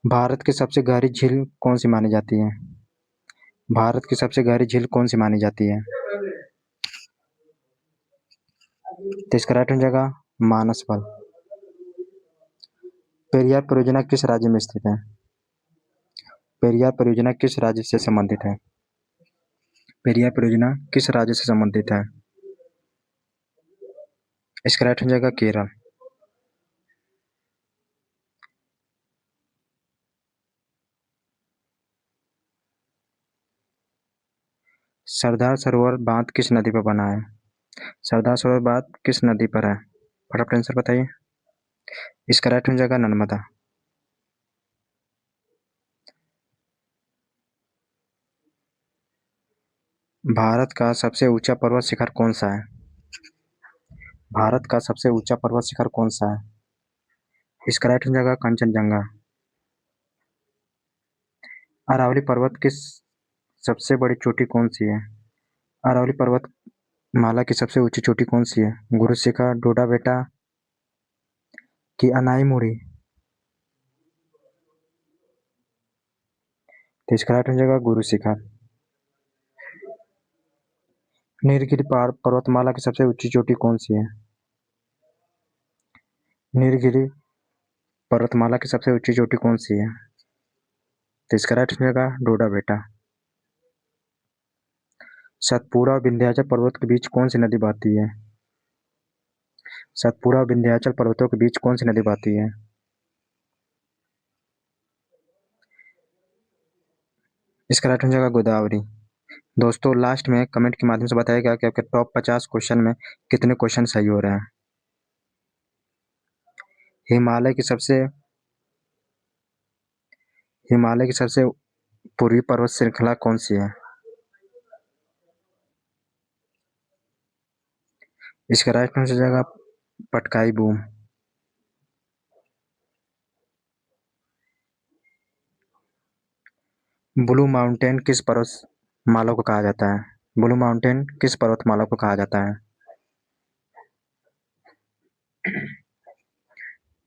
भारत की सबसे गहरी झील कौन सी मानी जाती है? भारत की सबसे गहरी झील कौन सी मानी जाती है? तो इसका राइट आंसर जगह मानसबल। पेरियार परियोजना किस राज्य में स्थित है? पेरियार परियोजना किस राज्य से संबंधित है? पेरियार परियोजना किस राज्य से संबंधित है? इसका राइट आंसर जगह केरल। सरदार सरोवर बांध किस नदी पर बना है? सरदार सरोवर बांध किस नदी पर है? फटाफट आंसर बताइए। इसका राइट आंसर जगह नर्मदा। भारत का सबसे ऊंचा पर्वत शिखर कौन सा है? भारत का सबसे ऊंचा पर्वत शिखर कौन सा है? इसका राइट आंसर जगह कंचनजंगा। अरावली पर्वत की सबसे बड़ी चोटी कौन सी है? अरावली पर्वत माला की सबसे ऊंची चोटी कौन सी है? गुरु शिखर, डोडा बेटा कि अनाई मुड़ी? तो इसका राइट हो जाएगा गुरु शिखर। नीलगिरी पहाड़ पर्वतमाला की सबसे ऊंची चोटी कौन सी है? नीलगिरी पर्वतमाला की सबसे ऊंची चोटी कौन सी है? तो इसका राइट हो जाएगा डोडा बेटा। सतपुड़ा और विंध्याचल पर्वत के बीच कौन सी नदी बहती है? सतपुड़ा और विंध्याचल पर्वतों के बीच कौन सी नदी बहती है? इसका राइट हो जाएगा गोदावरी। दोस्तों लास्ट में कमेंट के माध्यम से बताइएगा कि आपके टॉप 50 क्वेश्चन में कितने क्वेश्चन सही हो रहे हैं। हिमालय की सबसे हिमालय की सबसे पूर्वी पर्वत श्रृंखला कौन सी है? इसका राइट आंसर हो जाएगा पटकाई बूम। ब्लू माउंटेन किस पर्वतमाला को कहा जाता है? ब्लू माउंटेन किस पर्वतमाला को कहा जाता है?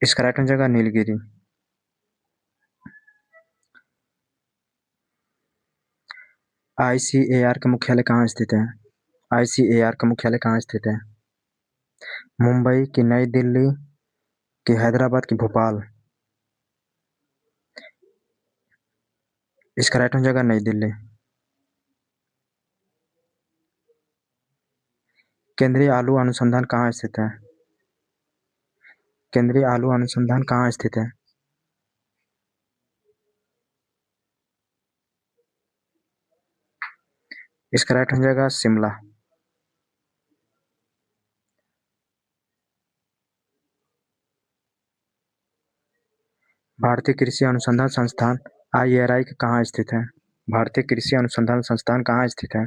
इसका राइट आंसर हो जाएगा नीलगिरी। ICAR का मुख्यालय कहाँ स्थित है? ICAR का मुख्यालय कहाँ स्थित है? मुंबई की नई दिल्ली की हैदराबाद की भोपाल? इसका राइट हो जाएगा नई दिल्ली। केंद्रीय आलू अनुसंधान कहाँ स्थित है? केंद्रीय आलू अनुसंधान कहाँ स्थित है? इसका राइट हो जाएगा शिमला। भारतीय कृषि अनुसंधान संस्थान IRI कहाँ स्थित है? भारतीय कृषि अनुसंधान संस्थान कहाँ स्थित है?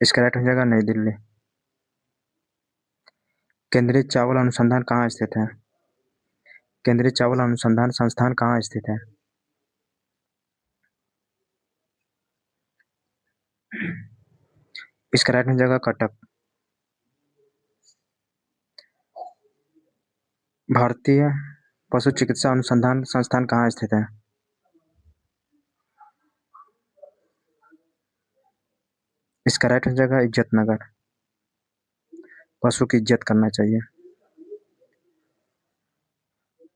इसका राइट हो जाएगा नई दिल्ली। केंद्रीय चावल अनुसंधान कहाँ स्थित है? केंद्रीय चावल अनुसंधान संस्थान कहाँ स्थित है? इसका राइट हो जाएगा कटक। भारतीय पशु चिकित्सा अनुसंधान संस्थान कहाँ स्थित है? इसका राइट हो जाएगा इज्जत नगर। पशु की इज्जत करना चाहिए।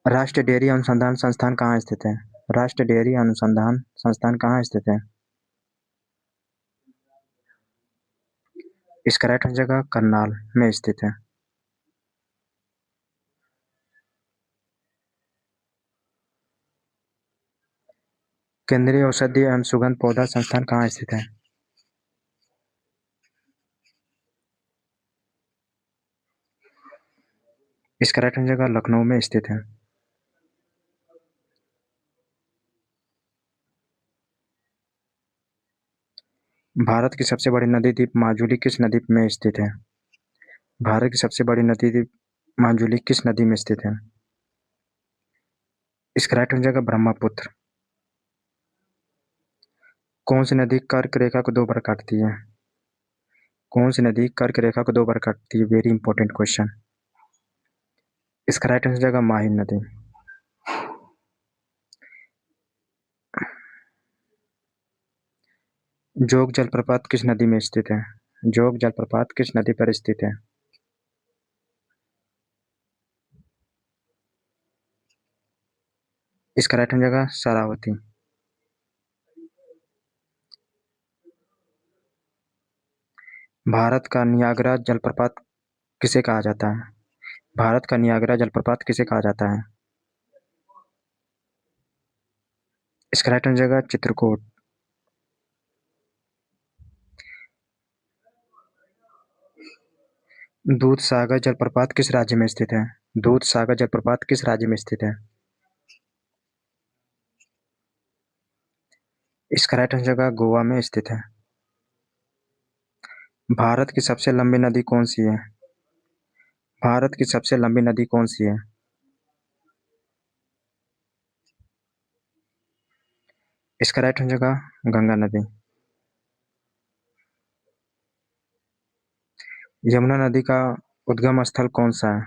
राष्ट्रीय डेयरी अनुसंधान संस्थान कहाँ स्थित है? राष्ट्रीय डेयरी अनुसंधान संस्थान कहाँ स्थित है? इसका राइट हो जाएगा करनाल में स्थित है। केंद्रीय औषधि एवं सुगंध पौधा संस्थान कहाँ स्थित है? इसका राइट हो जाएगा लखनऊ में स्थित है। भारत की सबसे बड़ी नदी द्वीप माजुली किस नदी में स्थित है? भारत की सबसे बड़ी नदी द्वीप माजुली किस नदी में स्थित है? इसका राइट हो जाएगा ब्रह्मपुत्र। कौन सी नदी कर्क रेखा को दो बार काटती है? कौन सी नदी कर्क रेखा को दो बार काटती है? Very important question. इसका राइट आंसर हो जाएगा माहिम नदी। जोग जलप्रपात किस नदी में स्थित है? जोग जलप्रपात किस नदी पर स्थित है? इसका राइट हो जाएगा शरावती। भारत का नियाग्रा जलप्रपात किसे कहा जाता है? भारत का नियाग्रा जलप्रपात किसे कहा जाता है? इसका राइट हो जाएगा चित्रकूट। दूध सागर जलप्रपात किस राज्य में स्थित है? दूध सागर जलप्रपात किस राज्य में स्थित है? इसका राइट हो जाएगा गोवा में स्थित है। भारत की सबसे लंबी नदी कौन सी है? भारत की सबसे लंबी नदी कौन सी है? इसका राइट हो जाएगा गंगा नदी। यमुना नदी का उद्गम स्थल कौन सा है?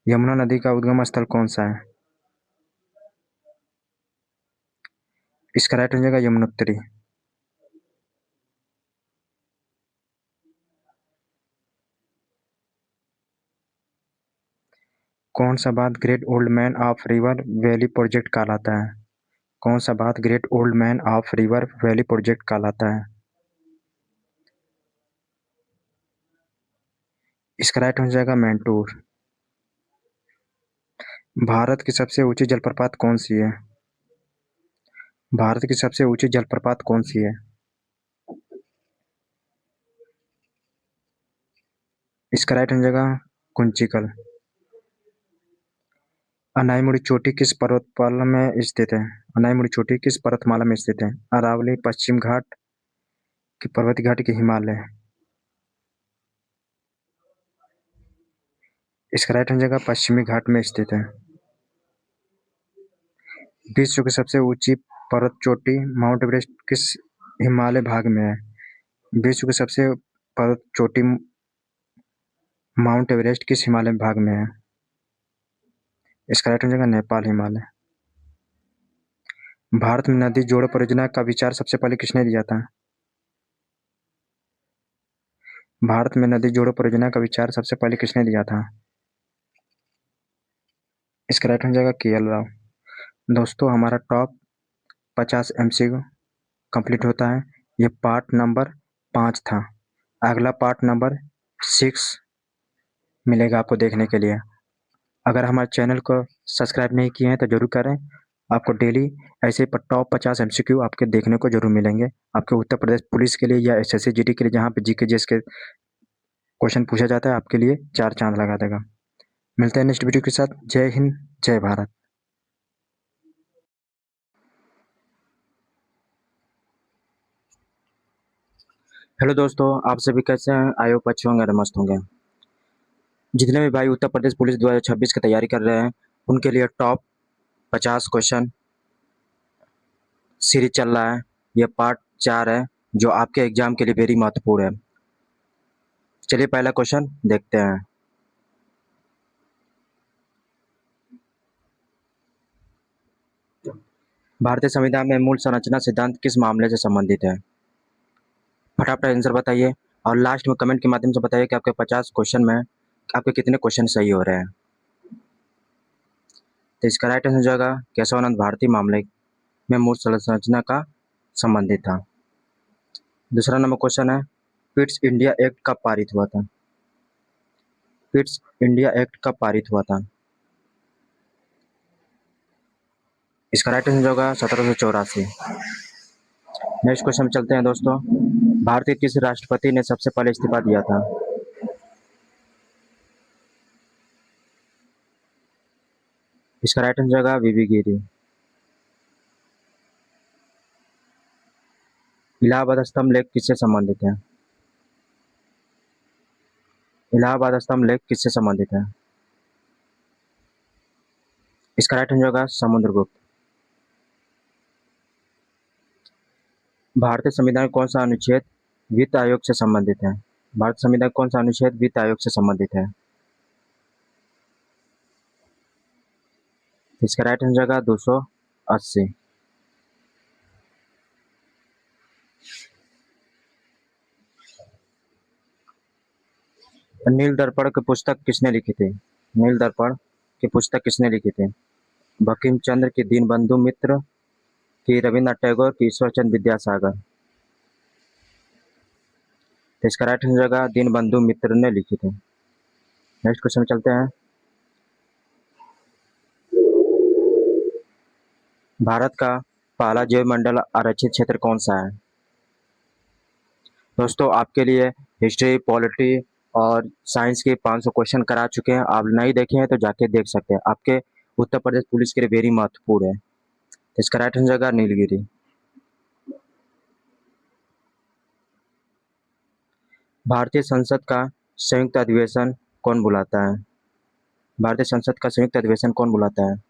यमुना नदी का उद्गम स्थल कौन सा है? इसका राइट हो जाएगा यमुनोत्री। कौन सा बात great old man of river valley project कहलाता है? कौन सा बात great old man of river valley project कहलाता है? इसका राइट हो जाएगा मैंटूर। भारत की सबसे ऊंची जलप्रपात कौन सी है? भारत की सबसे ऊंची जलप्रपात कौन सी है? इसका राइट हो जाएगा कुंचिकल। अनाईमुड़ी चोटी किस पर्वतमाला में स्थित है? अनाईमुड़ी चोटी किस पर्वतमाला में स्थित है? अरावली, पश्चिम घाट की पर्वतीय घाटी के हिमालय? इसका राइट हो जाएगा पश्चिमी घाट में स्थित है। विश्व की सबसे ऊंची पर्वत चोटी माउंट एवरेस्ट किस हिमालय भाग में है? विश्व की सबसे पर्वत चोटी माउंट एवरेस्ट किस हिमालय भाग में है? इसका राइट हो जाएगा नेपाल हिमालय। भारत में नदी जोड़ो परियोजना का विचार सबसे पहले किसने दिया था? भारत में नदी जोड़ो परियोजना का विचार सबसे पहले किसने दिया था? इसका राइट हो जाएगा के.एल. राव। दोस्तों, हमारा टॉप 50 MCQ कंप्लीट होता है। ये पार्ट नंबर 5 था। अगला पार्ट नंबर 6 मिलेगा आपको देखने के लिए। अगर हमारे चैनल को सब्सक्राइब नहीं किए हैं तो जरूर करें। आपको डेली ऐसे टॉप 50 MCQ आपके देखने को जरूर मिलेंगे। आपके उत्तर प्रदेश पुलिस के लिए या SSC GD के लिए, जहाँ पे GK GS के क्वेश्चन पूछा जाता है, आपके लिए 4 चांद लगा देगा। मिलते हैं नेक्स्ट वीडियो के साथ। जय हिंद, जय भारत। हेलो दोस्तों, आप सभी कैसे हैं? आई होप अच्छे होंगे और मस्त होंगे। जितने भी भाई उत्तर प्रदेश पुलिस 2026 की तैयारी कर रहे हैं, उनके लिए टॉप 50 क्वेश्चन सीरीज चल रहा है। यह पार्ट 4 है, जो आपके एग्जाम के लिए वेरी महत्वपूर्ण है। चलिए पहला क्वेश्चन देखते हैं। भारतीय संविधान में मूल संरचना सिद्धांत किस मामले से संबंधित है? फटाफट आंसर बताइए और लास्ट में कमेंट के माध्यम से बताइए कि आपके 50 क्वेश्चन में आपके कितने क्वेश्चन सही हो रहे हैं। तो इसका राइट आंसर हो जाएगा केशवानंद भारती मामले में मूल संरचना का संबंधित था। दूसरा नंबर क्वेश्चन है, पिट्स इंडिया एक्ट कब पारित हुआ था? पिट्स इंडिया एक्ट कब पारित हुआ था? इसका राइट आंसर होगा 1784। नेक्स्ट क्वेश्चन में चलते हैं दोस्तों। भारत के किस राष्ट्रपति ने सबसे पहले इस्तीफा दिया था? इसका राइट आंसर होगा वीवी गिरी। इलाहाबाद स्तंभ लेख किससे संबंधित है? इलाहाबाद स्तंभ लेख किससे संबंधित है? इसका राइट आंसर होगा समुद्रगुप्त। भारतीय संविधान कौन सा अनुच्छेद वित्त आयोग से संबंधित है? भारत संविधान कौन सा अनुच्छेद वित्त आयोग से संबंधित है? इसका राइट आंसर होगा 280। नील दर्पण की पुस्तक किसने लिखी थी? नील दर्पण की पुस्तक किसने लिखी थी? बंकिम चंद्र की, दीनबंधु मित्र की, रविन्द्रनाथ टैगोर की, ईश्वरचंद्र विद्यासागर? तो इसका राइट आंसर होगा दीनबंधु मित्र ने लिखी थी। नेक्स्ट क्वेश्चन में चलते हैं। भारत का पहला जैव मंडल आरक्षित क्षेत्र कौन सा है? दोस्तों, आपके लिए हिस्ट्री, पॉलिटी और साइंस के 500 क्वेश्चन करा चुके हैं। आप नहीं देखे हैं तो जाके देख सकते हैं। आपके उत्तर प्रदेश पुलिस के लिए वेरी महत्वपूर्ण है। तो इसका राइट आंसर होगा नीलगिरी। भारतीय संसद का संयुक्त अधिवेशन कौन बुलाता है? भारतीय संसद का संयुक्त अधिवेशन कौन बुलाता है?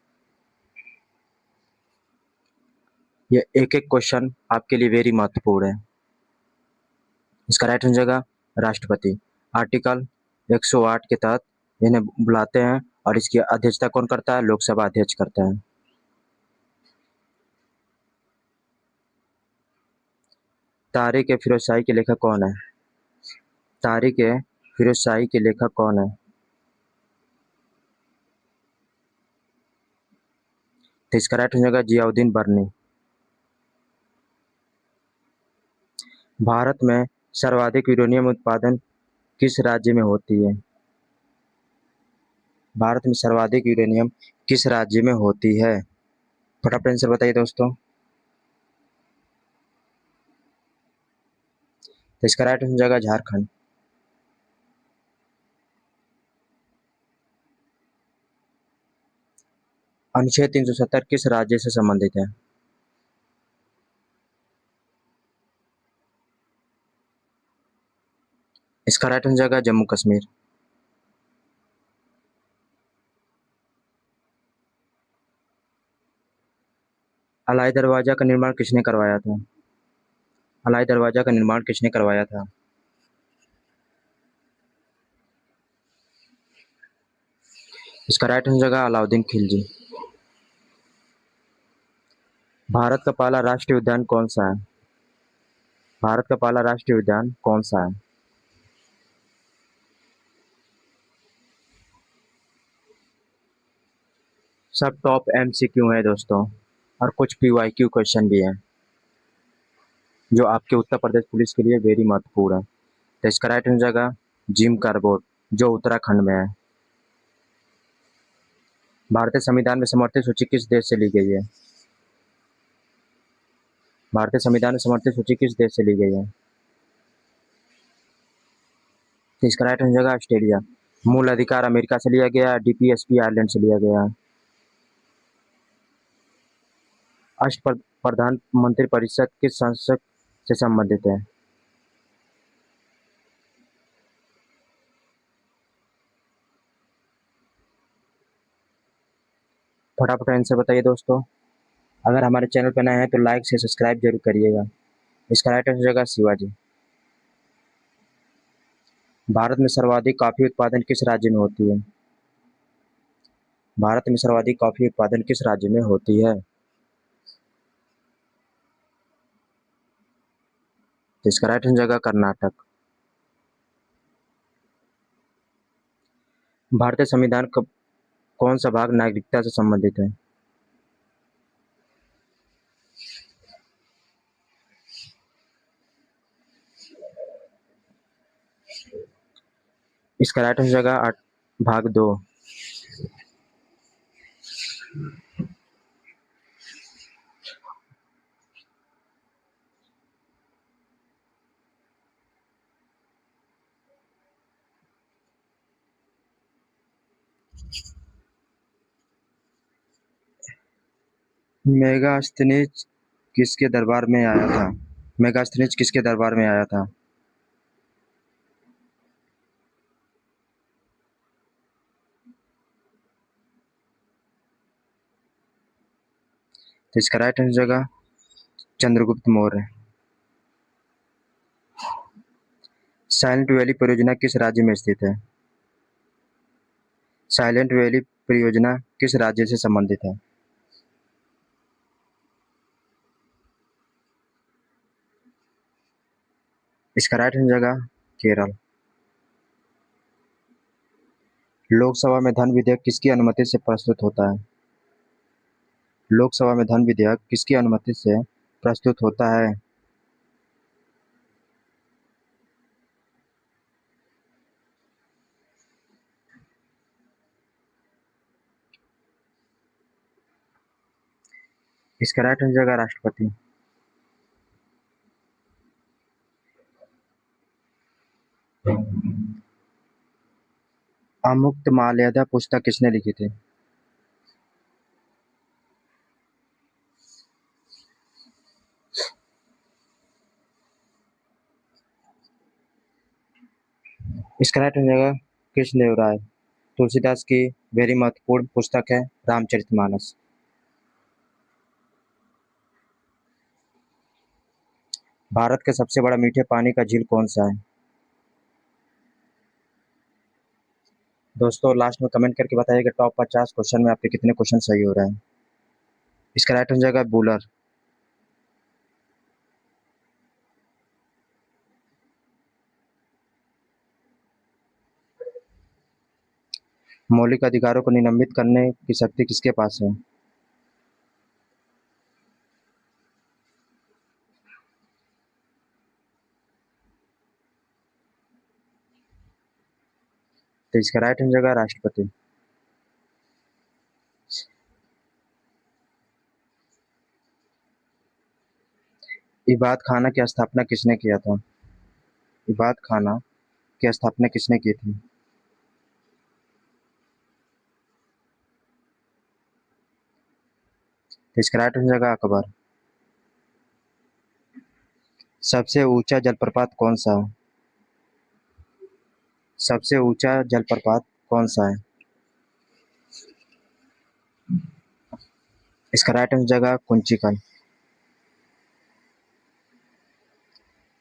ये एक एक क्वेश्चन आपके लिए वेरी महत्वपूर्ण है। इसका राइट आंसर होगा राष्ट्रपति। आर्टिकल 108 के तहत इन्हें बुलाते हैं और इसकी अध्यक्षता कौन करता है? लोकसभा अध्यक्ष करता है। तारिक ए फिरोज शाही के लेखक कौन है? तारिक ए फिरोज शाही के लेखक कौन है? तो इसका राइट हो जाएगा जियाउद्दीन बर्नी। भारत में सर्वाधिक यूरेनियम उत्पादन किस राज्य में होती है? भारत में सर्वाधिक यूरेनियम किस राज्य में होती है? फटाफट आंसर बताइए दोस्तों। तो इसका राइट हो जाएगा झारखंड। अनुच्छेद 370 किस राज्य से संबंधित है? इसका राइट हो जाएगा जम्मू कश्मीर। अलाई दरवाजा का निर्माण किसने करवाया था? अलाई दरवाजा का निर्माण किसने करवाया था? इसका राइट हो जाएगा अलाउद्दीन खिलजी। भारत का पहला राष्ट्रीय उद्यान कौन सा है? भारत का पहला राष्ट्रीय उद्यान कौन सा है? सब टॉप एमसीक्यू है दोस्तों, और कुछ पीवाईक्यू क्वेश्चन भी हैं जो आपके उत्तर प्रदेश पुलिस के लिए वेरी महत्वपूर्ण है। तो इसका राइट हो जाएगा जिम कार्बेट, जो उत्तराखंड में है। भारतीय संविधान में समर्थित सूची किस देश से ली गई है? भारतीय संविधान में समर्थित सूची किस देश से ली गई है? तो इसका राइट हो जाएगा ऑस्ट्रेलिया। मूल अधिकार अमेरिका से लिया गया, डीपीएसपी आयरलैंड से लिया गया। प्रधानमंत्री परिषद किस संसद से संबंधित है? फटाफट आंसर बताइए दोस्तों। अगर हमारे चैनल पर नए हैं तो लाइक से सब्सक्राइब जरूर करिएगा। इसका राइट हो जाएगा शिवाजी। भारत में सर्वाधिक कॉफी उत्पादन किस राज्य में होती है? भारत में सर्वाधिक कॉफी उत्पादन किस राज्य में होती है? तो इसका राइट हो जाएगा कर्नाटक। भारतीय संविधान का कौन सा भाग नागरिकता से संबंधित है? इसका राइट हो जाएगा भाग 2। मेगास्थनीज किसके दरबार में आया था? मेगास्थनीज किसके दरबार में आया था? तो इसका राइट हो जाएगा चंद्रगुप्त मौर्य। साइलेंट वैली परियोजना किस राज्य में स्थित है? साइलेंट वैली परियोजना किस राज्य से संबंधित है? इसका राइट हो जाएगा केरल। लोकसभा में धन विधेयक किसकी अनुमति से प्रस्तुत होता है? लोकसभा में धन विधेयक किसकी अनुमति से प्रस्तुत होता है? इसका राइट हो जाएगा राष्ट्रपति। अमुक्त माल्यदा पुस्तक किसने लिखी थी? इसका राइट हो जाएगा कृष्णदेव राय। तुलसीदास की वेरी महत्वपूर्ण पुस्तक है रामचरितमानस। भारत का सबसे बड़ा मीठे पानी का झील कौन सा है? दोस्तों लास्ट में कमेंट करके बताइएगा टॉप 50 क्वेश्चन में आपके कितने क्वेश्चन सही हो रहे हैं। इसका राइट हो जाएगा बूलर। मौलिक अधिकारों को निलंबित करने की शक्ति किसके पास है? तो इसका राइट आंसर होगा राष्ट्रपति। इबाद खाना की स्थापना किसने किया था? इबाद खाना की स्थापना किसने की थी? तो इसका राइट आंसर होगा अकबर। सबसे ऊंचा जलप्रपात कौन सा है? सबसे ऊंचा जलप्रपात कौन सा है? इसका राइट आंसर होगा कुंचिकल।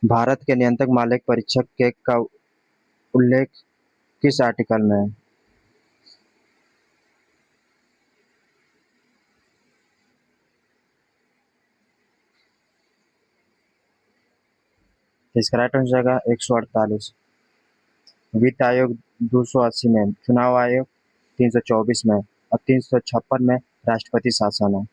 भारत के नियंत्रक मालिक परीक्षक के का उल्लेख किस आर्टिकल में है? तो इसका राइट आंसर होगा 148। वित्त आयोग 280 में, चुनाव आयोग 324 में और 356 में राष्ट्रपति शासन है।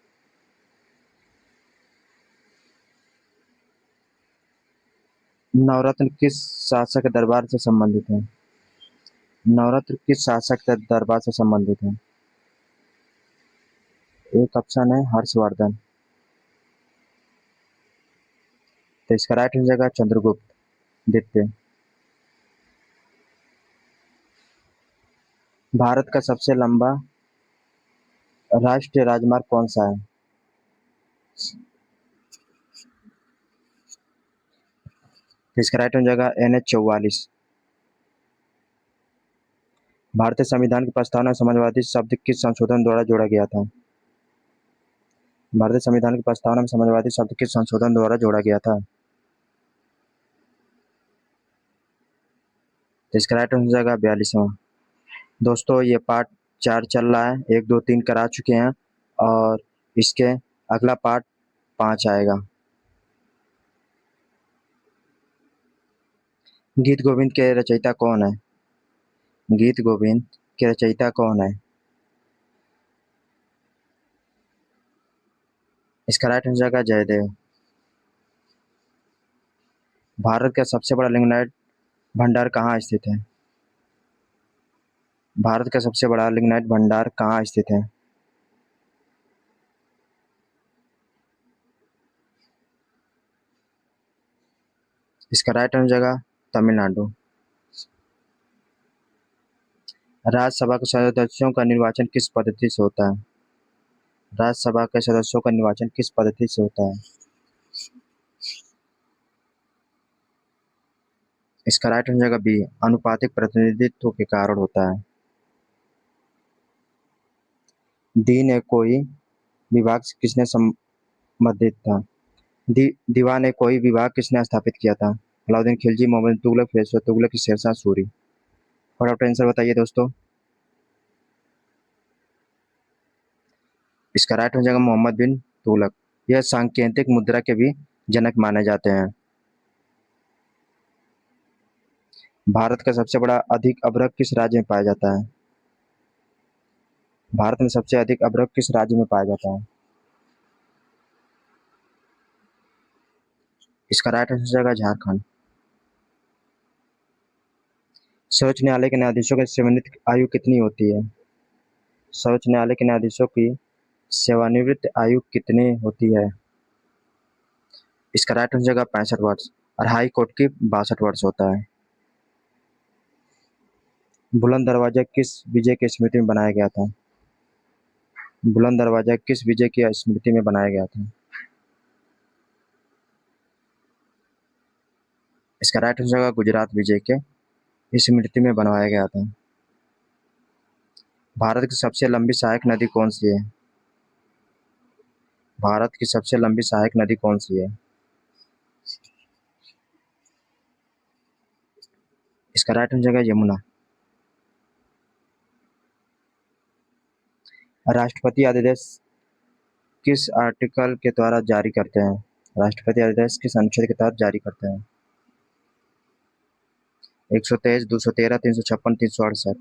नवरत्न किस शासक के दरबार से संबंधित है? नवरत्न किस शासक के दरबार से संबंधित है? एक ऑप्शन है हर्षवर्धन। तो इसका राइट आंसर होगा चंद्रगुप्त द्वितीय। भारत का सबसे लंबा राष्ट्रीय राजमार्ग कौन सा है? तो इसका राइट आंसर होगा NH 44। भारतीय संविधान की प्रस्तावना में समाजवादी शब्द किस संशोधन द्वारा जोड़ा गया था? भारतीय संविधान की प्रस्तावना में समाजवादी शब्द किस संशोधन द्वारा जोड़ा गया था? तो इसका राइट आंसर होगा 42वां। दोस्तों ये पार्ट 4 चल रहा है, 1 2 3 करा चुके हैं और इसके अगला पार्ट 5 आएगा। गीत गोविंद के रचयिता कौन है? गीत गोविंद के रचयिता कौन है? इसका राइट आंसर होगा जयदेव। भारत का सबसे बड़ा लिग्नाइट भंडार कहाँ स्थित है? भारत का सबसे बड़ा लिग्नाइट भंडार कहाँ स्थित है? इसका राइट आंसर होगा तमिलनाडु। राज्यसभा के सदस्यों का निर्वाचन किस पद्धति से होता है? राज्यसभा के सदस्यों का निर्वाचन किस पद्धति से होता है? इसका राइट आंसर होगा बी, अनुपातिक प्रतिनिधित्व के कारण होता है। दी ने कोई विभाग किसने संबंधित था? दीवान ने कोई विभाग किसने स्थापित किया था? अलाउद्दीन खिलजी, मोहम्मद तुगलक, फिरोज तुगलक, शेरशाह सूरी। फटाफट आंसर बताइए दोस्तों। इसका राइट हो जाएगा मोहम्मद बिन तुगलक। यह सांकेतिक मुद्रा के भी जनक माने जाते हैं। भारत का सबसे बड़ा अधिक अभ्रक किस राज्य में पाया जाता है? भारत में सबसे अधिक अभ्रक किस राज्य में पाया जाता है? इसका राइट आंसर हो जाएगा झारखंड। सर्वोच्च न्यायालय के न्यायाधीशों की सेवानिवृत्त आयु कितनी होती है? सर्वोच्च न्यायालय के न्यायाधीशों की सेवानिवृत्त आयु कितनी होती है? इसका राइट आंसर होगा 65 वर्ष और हाई कोर्ट की 62 वर्ष होता है। बुलंद दरवाजा किस विजय की स्मृति में बनाया गया था? बुलंद दरवाजा किस विजय की स्मृति में बनाया गया था? इसका राइट आंसर होगा गुजरात विजय के स्मृति में बनवाया गया था। भारत की सबसे लंबी सहायक नदी कौन सी है? भारत की सबसे लंबी सहायक नदी कौन सी है? इसका राइट आंसर होगा यमुना। राष्ट्रपति आदेश किस आर्टिकल के द्वारा जारी करते हैं? राष्ट्रपति आदेश किस अनुच्छेद के तहत जारी करते हैं? 123, 213, 356, 368।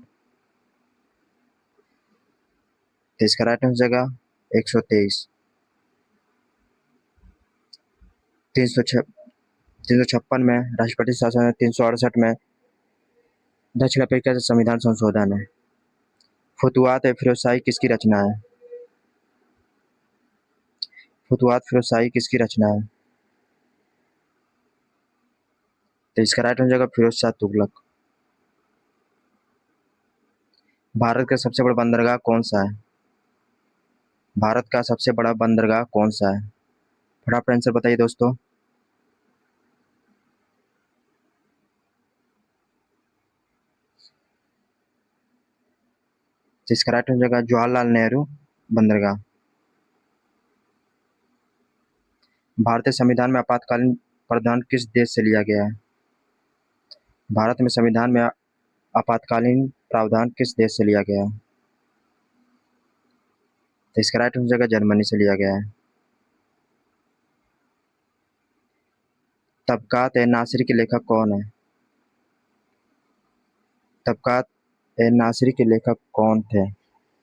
तो इसका राइट आंसर हो जाएगा 123। 356 में राष्ट्रपति शासन है। 368 में दक्षिण अफ्रीका से संविधान संशोधन है। फुतुहात फिरोजशाही किसकी रचना है? फुतुहात फिरोजशाही किसकी रचना है? तो इसका राइट आंसर हो जाएगा फिरोज शाह तुगलक। भारत का सबसे बड़ा बंदरगाह कौन सा है? भारत का सबसे बड़ा बंदरगाह कौन सा है? फटाफट आंसर बताइए दोस्तों। तो इसका राइट आंसर हो जाएगा जवाहरलाल नेहरू बंदरगाह। भारतीय संविधान में आपातकालीन प्रावधान किस देश से लिया गया है? भारत में संविधान में आपातकालीन प्रावधान किस देश से लिया गया है? तो इसका राइट आंसर हो जाएगा जर्मनी से लिया गया है। तबकात ए नासिर के लेखक कौन है? तबकात ए नासिर के लेखक कौन थे?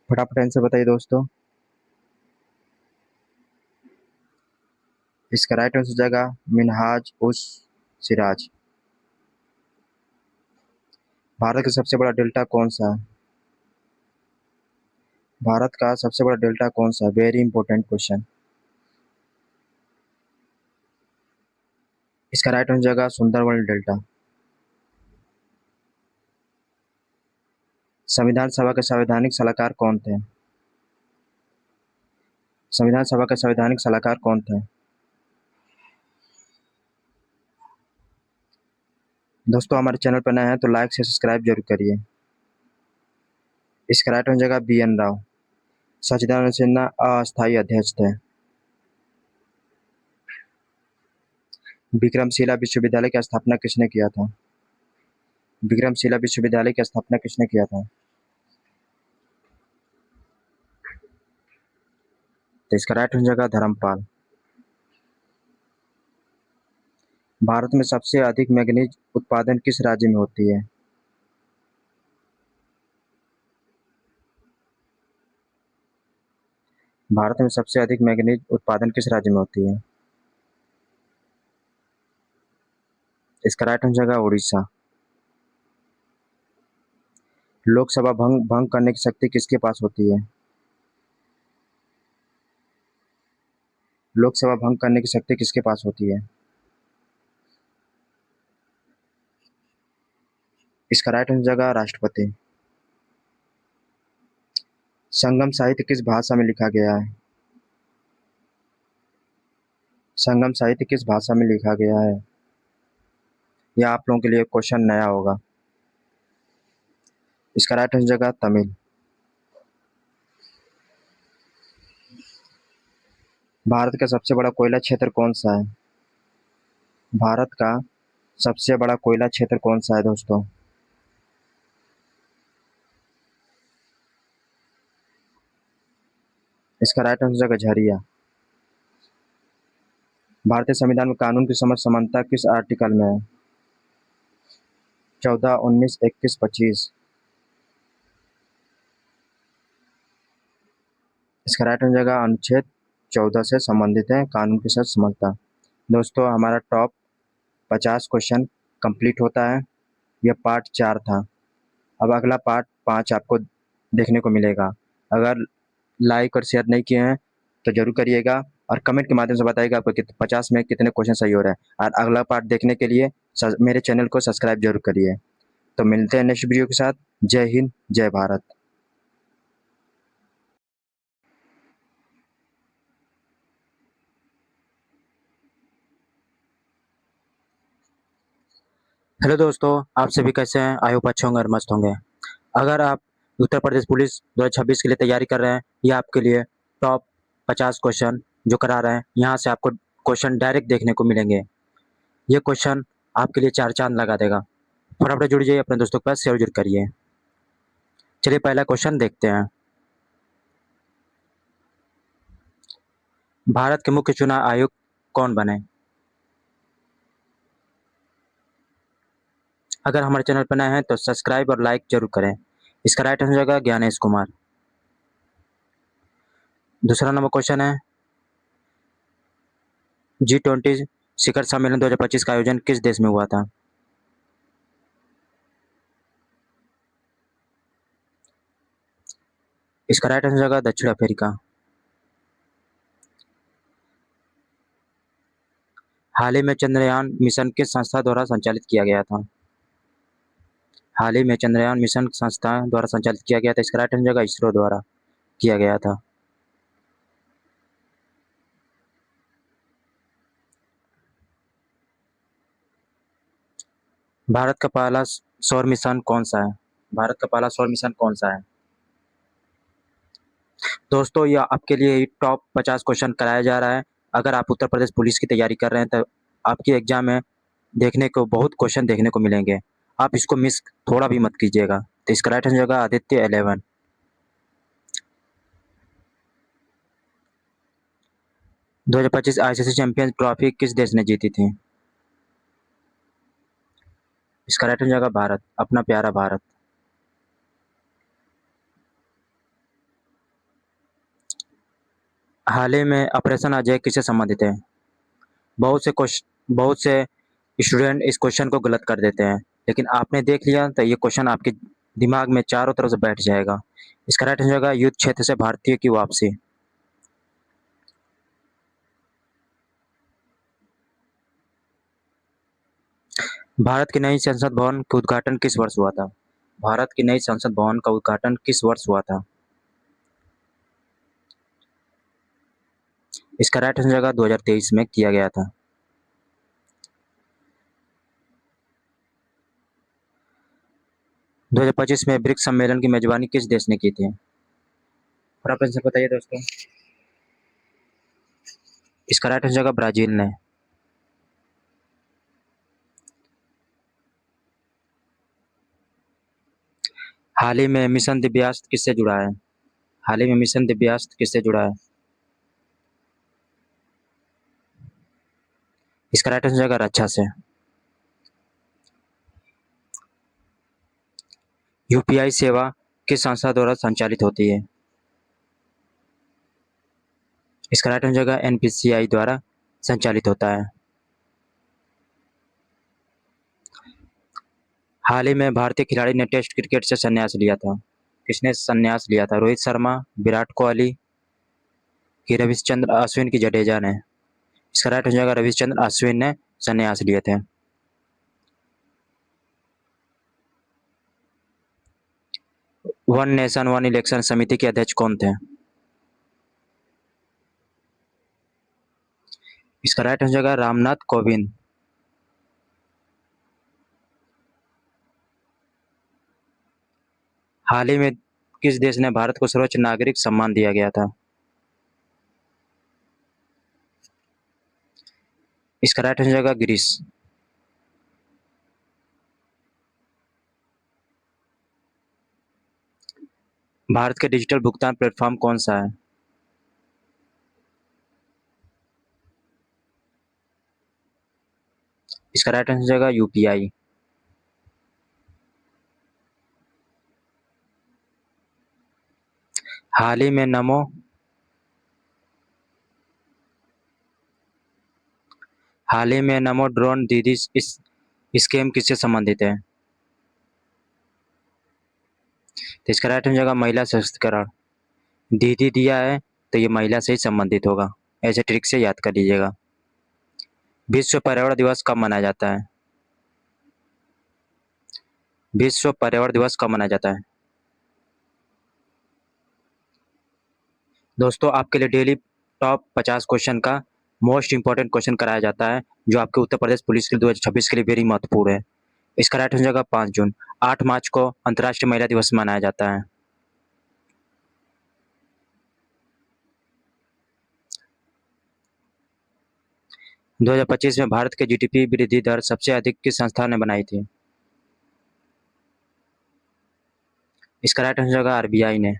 फटाफट आंसर बताइए दोस्तों। इसका राइट आंसर हो जाएगा मिनहाज उस सिराज। भारत का सबसे बड़ा डेल्टा कौन सा है? भारत का सबसे बड़ा डेल्टा कौन सा है? Very important question. इसका राइट आंसर हो जाएगा सुंदरबन डेल्टा। संविधान सभा के संवैधानिक सलाहकार कौन थे? संविधान सभा के संवैधानिक सलाहकार कौन थे? दोस्तों हमारे चैनल पर नए हैं तो लाइक से सब्सक्राइब जरूर करिए। इसका राइट आंसर हो जाएगा BN राव। सच्चिदानंद सिन्हा अस्थायी अध्यक्ष थे। विक्रमशिला विश्वविद्यालय की स्थापना किसने किया था? विक्रमशिला विश्वविद्यालय की स्थापना किसने किया था? तो इसका राइट आंसर हो जाएगा धर्मपाल। भारत में सबसे अधिक मैंगनीज उत्पादन किस राज्य में होती है? भारत में सबसे अधिक मैंगनीज उत्पादन किस राज्य में होती है? इसका राइट आंसर हो जाएगा उड़ीसा। लोकसभा भंग भंग करने की शक्ति किसके पास होती है? लोकसभा भंग करने की शक्ति किसके पास होती है? इसका राइट आंसर हो जाएगा राष्ट्रपति। संगम साहित्य किस भाषा में लिखा गया है? संगम साहित्य किस भाषा में लिखा गया है? यह आप लोगों के लिए क्वेश्चन नया होगा। इसका राइट आंसर हो जाएगा तमिल। भारत का सबसे बड़ा कोयला क्षेत्र कौन सा है? भारत का सबसे बड़ा कोयला क्षेत्र कौन सा है दोस्तों? इसका राइट आंसर हो जाएगा झरिया। भारतीय संविधान में कानून की समझ समानता किस आर्टिकल में है? 14, 19, 21, 25। इसका राइट आंसर हो जाएगा अनुच्छेद 14 से संबंधित है कानून के साथ समानता। दोस्तों हमारा टॉप 50 क्वेश्चन कंप्लीट होता है। यह पार्ट 4 था। अब अगला पार्ट 5 आपको देखने को मिलेगा। अगर लाइक और शेयर नहीं किए हैं तो जरूर करिएगा और कमेंट के माध्यम से बताइएगा आपको 50 में कितने क्वेश्चन सही हो रहे हैं। और अगला पार्ट देखने के लिए मेरे चैनल को सब्सक्राइब जरूर करिए। तो मिलते हैं नेक्स्ट वीडियो के साथ। जय हिंद, जय भारत। हेलो दोस्तों, आप सभी कैसे हैं? आई होप अच्छे होंगे और मस्त होंगे। अगर आप उत्तर प्रदेश पुलिस 2026 के लिए तैयारी कर रहे हैं, या आपके लिए टॉप 50 क्वेश्चन जो करा रहे हैं, यहाँ से आपको क्वेश्चन डायरेक्ट देखने को मिलेंगे। ये क्वेश्चन आपके लिए 4 चांद लगा देगा। फटाफट जुड़ जाइए, अपने दोस्तों के पास शेयर जरूर करिए। चलिए पहला क्वेश्चन देखते हैं। भारत के मुख्य चुनाव आयुक्त कौन बने? अगर हमारे चैनल पर नए हैं तो सब्सक्राइब और लाइक जरूर करें। इसका राइट आंसर होगा ज्ञानेश कुमार। दूसरा नंबर क्वेश्चन है, G20 शिखर सम्मेलन 2025 का आयोजन किस देश में हुआ था? इसका राइट आंसर होगा दक्षिण अफ्रीका। हाल ही में चंद्रयान मिशन किस संस्था द्वारा संचालित किया गया था? हाल ही में चंद्रयान मिशन संस्था द्वारा संचालित किया गया था। इसका राइट आंसर होगा इसरो द्वारा किया गया था। भारत का पहला सौर मिशन कौन सा है? भारत का पहला सौर मिशन कौन सा है? दोस्तों, यह आपके लिए टॉप 50 क्वेश्चन कराया जा रहा है। अगर आप उत्तर प्रदेश पुलिस की तैयारी कर रहे हैं तो आपकी एग्जाम में देखने को बहुत क्वेश्चन देखने को मिलेंगे। आप इसको मिस थोड़ा भी मत कीजिएगा। तो इसका राइट आंसर होगा आदित्य 11। 2025 आईसीसी चैंपियंस ट्रॉफी किस देश ने जीती थी? इसका राइट आंसर होगा भारत, अपना प्यारा भारत। हाल ही में ऑपरेशन अजय किससे संबंधित है? बहुत से स्टूडेंट इस क्वेश्चन को गलत कर देते हैं, लेकिन आपने देख लिया तो ये क्वेश्चन आपके दिमाग में चारों तरफ से बैठ जाएगा। इसका राइट आंसर होगा युद्ध क्षेत्र से भारतीय की वापसी। भारत की नई संसद भवन का उद्घाटन किस वर्ष हुआ था? भारत की नई संसद भवन का उद्घाटन किस वर्ष हुआ था? इसका राइट आंसर होगा 2023 में किया गया था। दो हजार पच्चीस में ब्रिक्स सम्मेलन की मेजबानी किस देश ने की थी? और आप आंसर बताइए दोस्तों। इसका राइट आंसर होगा ब्राजील ने। हाल ही में मिशन दिव्यास्त्र किससे जुड़ा है? हाल ही में मिशन दिव्यास्त्र किससे जुड़ा है? इसका राइट आंसर होगा रक्षा से। यूपीआई सेवा किस संस्था द्वारा संचालित होती है? इसका राइट आंसर होगा एनपीसीआई द्वारा संचालित होता है। हाल ही में भारतीय खिलाड़ी ने टेस्ट क्रिकेट से संन्यास लिया था। किसने संन्यास लिया था? रोहित शर्मा, विराट कोहली कि रविचंद्र अश्विन की जडेजा ने? इसका राइट आंसर होगा रविचंद्र अश्विन ने संन्यास लिए थे। वन नेशन वन इलेक्शन समिति के अध्यक्ष कौन थे? इसका राइट आंसर होगा रामनाथ कोविंद। हाल ही में किस देश ने भारत को सर्वोच्च नागरिक सम्मान दिया गया था? इसका राइट आंसर होगा ग्रीस। भारत के डिजिटल भुगतान प्लेटफॉर्म कौन सा है? इसका राइट आंसर होगा यूपीआई। हाल ही में नमो हाल ही में नमो ड्रोन दीदी इस स्कीम किससे संबंधित है? तो इसका राइट आंसर होगा महिला सशक्तिकरण। दीदी दिया है तो ये महिला से ही संबंधित होगा। ऐसे ट्रिक से याद कर लीजिएगा। विश्व पर्यावरण दिवस कब मनाया जाता है? विश्व पर्यावरण दिवस कब मनाया जाता है? दोस्तों, आपके लिए डेली टॉप 50 क्वेश्चन का मोस्ट इंपॉर्टेंट क्वेश्चन कराया जाता है, जो आपके उत्तर प्रदेश पुलिस के लिए 2026 के लिए वेरी महत्वपूर्ण है। इसका राइट आंसर होगा 5 जून। 8 मार्च को अंतर्राष्ट्रीय महिला दिवस मनाया जाता है। दो हजार पच्चीस में भारत के जीडीपी वृद्धि दर सबसे अधिक किस संस्था ने बनाई थी? इसका राइट आंसर होगा आरबीआई ने।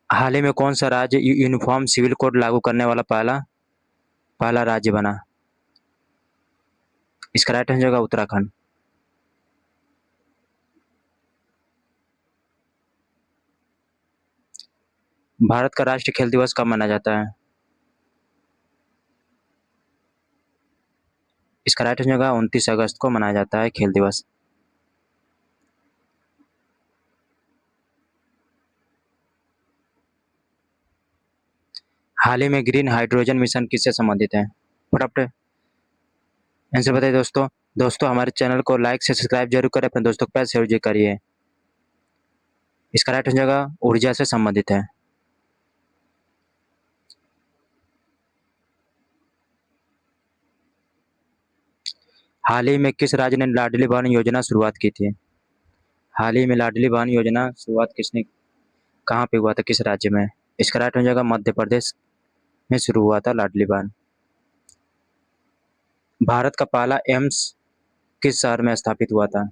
हाल ही में कौन सा राज्य यूनिफॉर्म सिविल कोड लागू करने वाला पहला पहला राज्य बना? इसका राइट आंसर होगा उत्तराखंड। भारत का राष्ट्रीय खेल दिवस कब मनाया जाता है? इसका राइट आंसर होगा 29 अगस्त को मनाया जाता है खेल दिवस। हाल ही में ग्रीन हाइड्रोजन मिशन किससे संबंधित है? फटाफट आंसर बताइए दोस्तों। दोस्तों हमारे चैनल को लाइक से सब्सक्राइब जरूर करें, अपने दोस्तों के पास शेयर जरूर करिए। इसका राइट आंसर होगा ऊर्जा से संबंधित है। हाल ही में किस राज्य ने लाडली बहन योजना शुरुआत की थी? हाल ही में लाडली बहन योजना शुरुआत किसने कहाँ पे हुआ था, किस राज्य में? इसका राइट आंसर होगा मध्य प्रदेश में शुरू हुआ था लाडली बहन। भारत का पहला एम्स किस शहर में स्थापित हुआ था?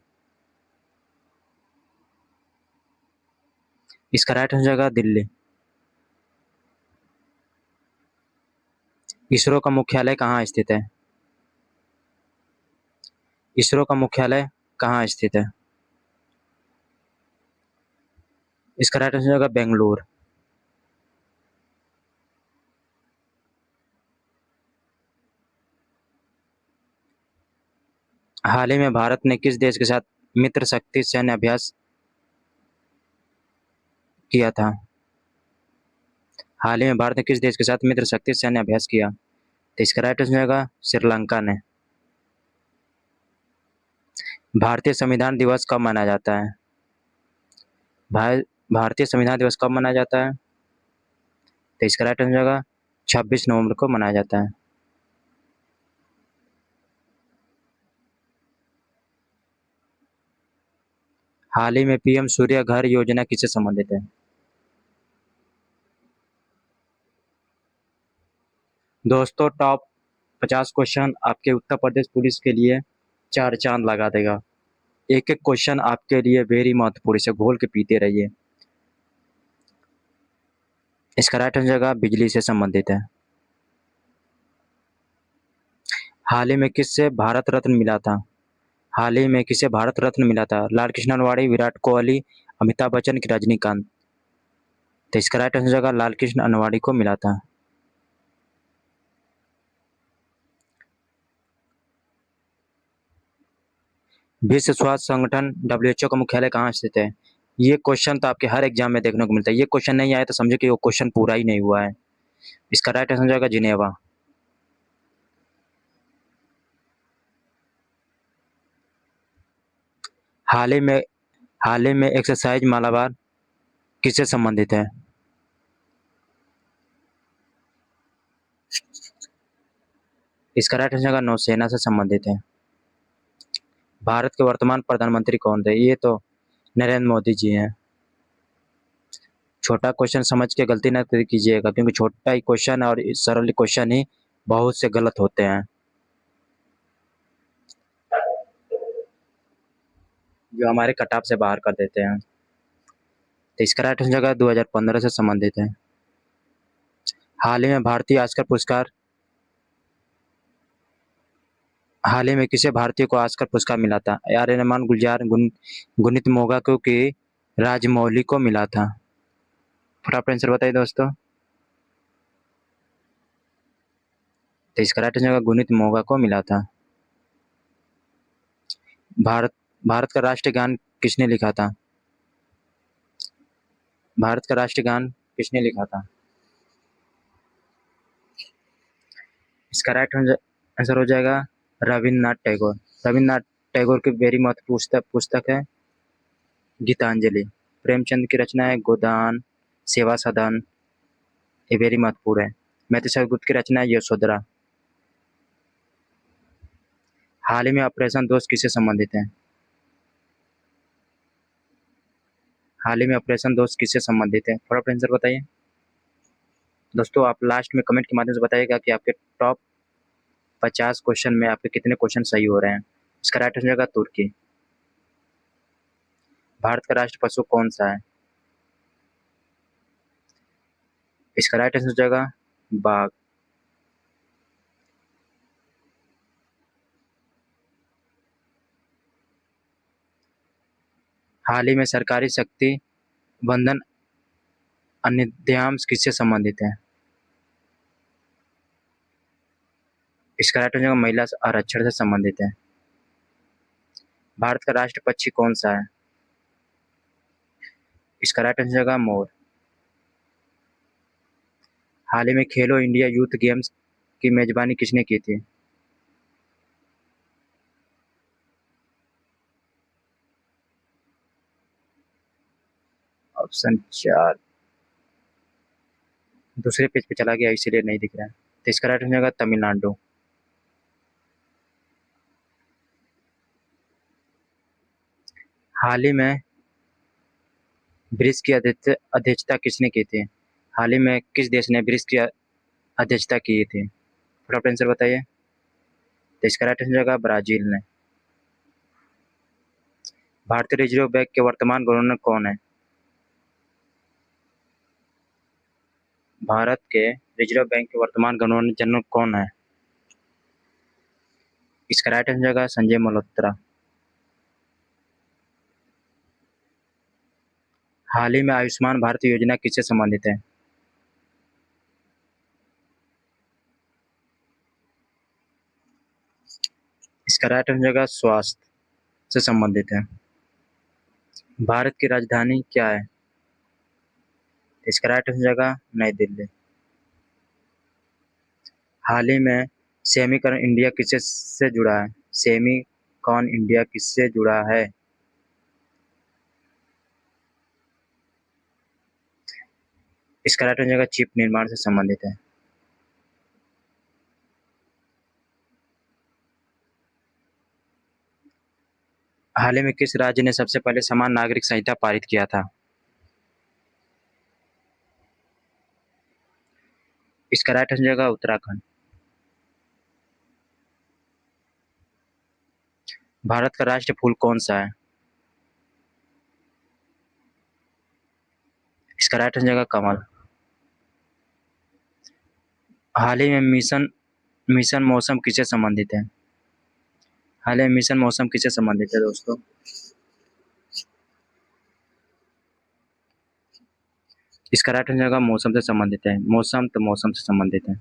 इसका राइट आंसर होगा दिल्ली। इसरो का मुख्यालय कहाँ स्थित है? इसरो का मुख्यालय कहाँ स्थित है? इसका राइट आंसर होगा बेंगलुरु। हाल ही में भारत ने किस देश के साथ मित्र शक्ति सैन्य अभ्यास किया था? हाल ही में भारत ने किस देश के साथ मित्र शक्ति सैन्य अभ्यास किया? तो इसका राइट आंसर होगा श्रीलंका ने। भारतीय संविधान दिवस कब मनाया जाता है? भारतीय संविधान दिवस कब मनाया जाता है? तो इसका राइट आंसर होगा 26 नवंबर को मनाया जाता है। हाल ही में पीएम सूर्य घर योजना किससे संबंधित है? दोस्तों टॉप 50 क्वेश्चन आपके उत्तर प्रदेश पुलिस के लिए चार चांद लगा देगा। एक एक क्वेश्चन आपके लिए वेरी महत्वपूर्ण, इसे घोल के पीते रहिए। इसका राइट आंसर होगा बिजली से संबंधित है। हाल ही में किससे भारत रत्न मिला था? हाल ही में किसे भारत रत्न मिला था? लाल कृष्ण अडवाणी, विराट कोहली, अमिताभ बच्चन की रजनीकांत? तो इसका राइट आंसर होगा लाल कृष्ण अडवाणी को मिला था। विश्व स्वास्थ्य संगठन WHO का मुख्यालय कहाँ स्थित है? ये क्वेश्चन तो आपके हर एग्जाम में देखने को मिलता है। ये क्वेश्चन नहीं आया तो समझो कि वो क्वेश्चन पूरा ही नहीं हुआ है। इसका राइट आंसर होगा जिनेवा। हाल ही में हाल ही में एक्सरसाइज मालाबार किससे संबंधित है? इसका राइट आंसर होगा नौसेना से संबंधित है। भारत के वर्तमान प्रधानमंत्री कौन थे? ये तो नरेंद्र मोदी जी हैं। छोटा क्वेश्चन समझ के गलती ना कीजिएगा, क्योंकि छोटा ही क्वेश्चन और सरल क्वेश्चन ही बहुत से गलत होते हैं, जो हमारे कट ऑफ से बाहर कर देते हैं। तो इसका राइट आंसर होगा 2015 से संबंधित है। हाल ही में भारतीय ऑस्कर पुरस्कार हाल ही में किसे भारतीय को ऑस्कर पुरस्कार मिला था? ए रहमान, गुलजार, गुनीत मोगा को कि राजमौली को मिला था? फटाफट आंसर बताइए दोस्तों। तो इसका राइट आंसर होगा गुनीत मोगा को मिला था। भारत भारत का राष्ट्रीय गान किसने लिखा था? भारत का राष्ट्रीय गान किसने लिखा था? इसका राइट आंसर हो जाएगा रविन्द्रनाथ टैगोर। रविन्द्रनाथ टैगोर की वेरी महत्वपूर्ण पुस्तक है गीतांजलि। प्रेमचंद की रचना है गोदान, सेवा सदन, ये वेरी महत्वपूर्ण है। मैत्रेय गुप्त की रचना है यशोधरा। हाल ही में ऑपरेशन दोस्त किससे संबंधित है? हाल ही में ऑपरेशन दोस्त किससे संबंधित है? फटाफट आंसर बताइए दोस्तों। आप लास्ट में कमेंट के माध्यम से बताइएगा कि आपके टॉप 50 क्वेश्चन में आपके कितने क्वेश्चन सही हो रहे हैं। इसका राइट आंसर होगा तुर्की। भारत का राष्ट्र पशु कौन सा है? इसका राइट आंसर हो जाएगा बाघ। हाल ही में सरकारी शक्ति बंधन अन्नद्रव्यांश किससे संबंधित है? इसका राइट आंसर महिला आरक्षण से संबंधित है। भारत का राष्ट्र पक्षी कौन सा है? इसका राइट आंसर होगा मोर। हाल ही में खेलो इंडिया यूथ गेम्स की मेजबानी किसने की थी? ऑप्शन 4 दूसरे पेज पे चला गया, इसीलिए नहीं दिख रहा है। तो इसका राइट आंसर होगा तमिलनाडु। हाल ही में ब्रिक्स की अध्यक्षता किसने की थी? हाल ही में किस देश ने ब्रिक्स की अध्यक्षता की थी? फटाफट आंसर बताइए। तो इसका राइट आंसर होगा ब्राजील ने। भारतीय रिजर्व बैंक के वर्तमान गवर्नर कौन है? भारत के रिजर्व बैंक के वर्तमान गवर्नर जनरल कौन है? इसका राइट आंसर होगा संजय मल्होत्रा। हाल ही में आयुष्मान भारत योजना किससे संबंधित है? इसका राइट आंसर होगा स्वास्थ्य से संबंधित है। भारत की राजधानी क्या है? इसका राइट आंसर होगा नई दिल्ली। हाल ही में सेमिकॉन इंडिया किससे से जुड़ा है? सेमिकॉन इंडिया किससे जुड़ा है? इसका राइट आंसर होगा चिप निर्माण से संबंधित है। हाल ही में किस राज्य ने सबसे पहले समान नागरिक संहिता पारित किया था? इसका राइट आंसर होगा उत्तराखंड। भारत का राष्ट्रीय फूल कौन सा है? इसका राइट आंसर होगा कमल। हाल ही में मिशन मिशन मौसम किससे संबंधित है? हाल ही में मिशन मौसम किससे संबंधित है दोस्तों? इसका राइट आंसर होगा मौसम से संबंधित है। मौसम तो मौसम से संबंधित है।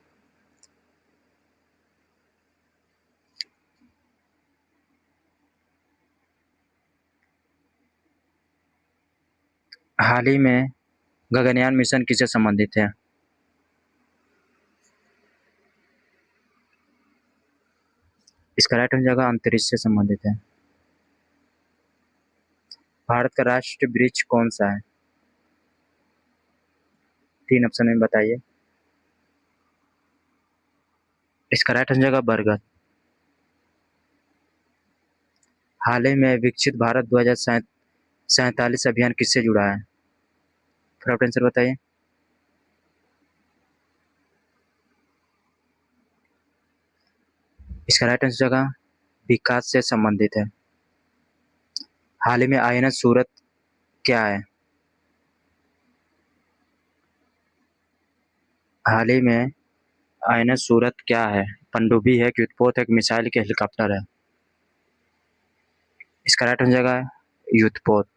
हाल ही में गगनयान मिशन किससे संबंधित है? इसका राइट आंसर होगा अंतरिक्ष से संबंधित है। भारत का राष्ट्रीय वृक्ष कौन सा है? 3 ऑप्शन में बताइए। इसका राइट आंसर होगा बरगद। हाल ही में विकसित भारत 2047 अभियान किससे जुड़ा है? फटाफट आंसर बताइए। इसका राइट आंसर होगा विकास से संबंधित है। हाल ही में आईएनएस सूरत क्या है? हाल ही में आईएनएस सूरत क्या है? पनडुब्बी है, युद्धपोत है, मिसाइल के हेलीकॉप्टर है? इसका राइट आंसर होगा युद्धपोत।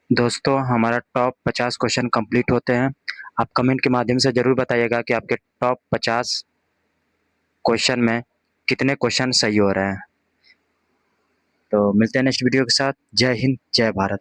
दोस्तों हमारा टॉप 50 क्वेश्चन कंप्लीट होते हैं। आप कमेंट के माध्यम से जरूर बताइएगा कि आपके टॉप 50 क्वेश्चन में कितने क्वेश्चन सही हो रहे हैं। तो मिलते हैं नेक्स्ट वीडियो के साथ। जय हिंद, जय भारत।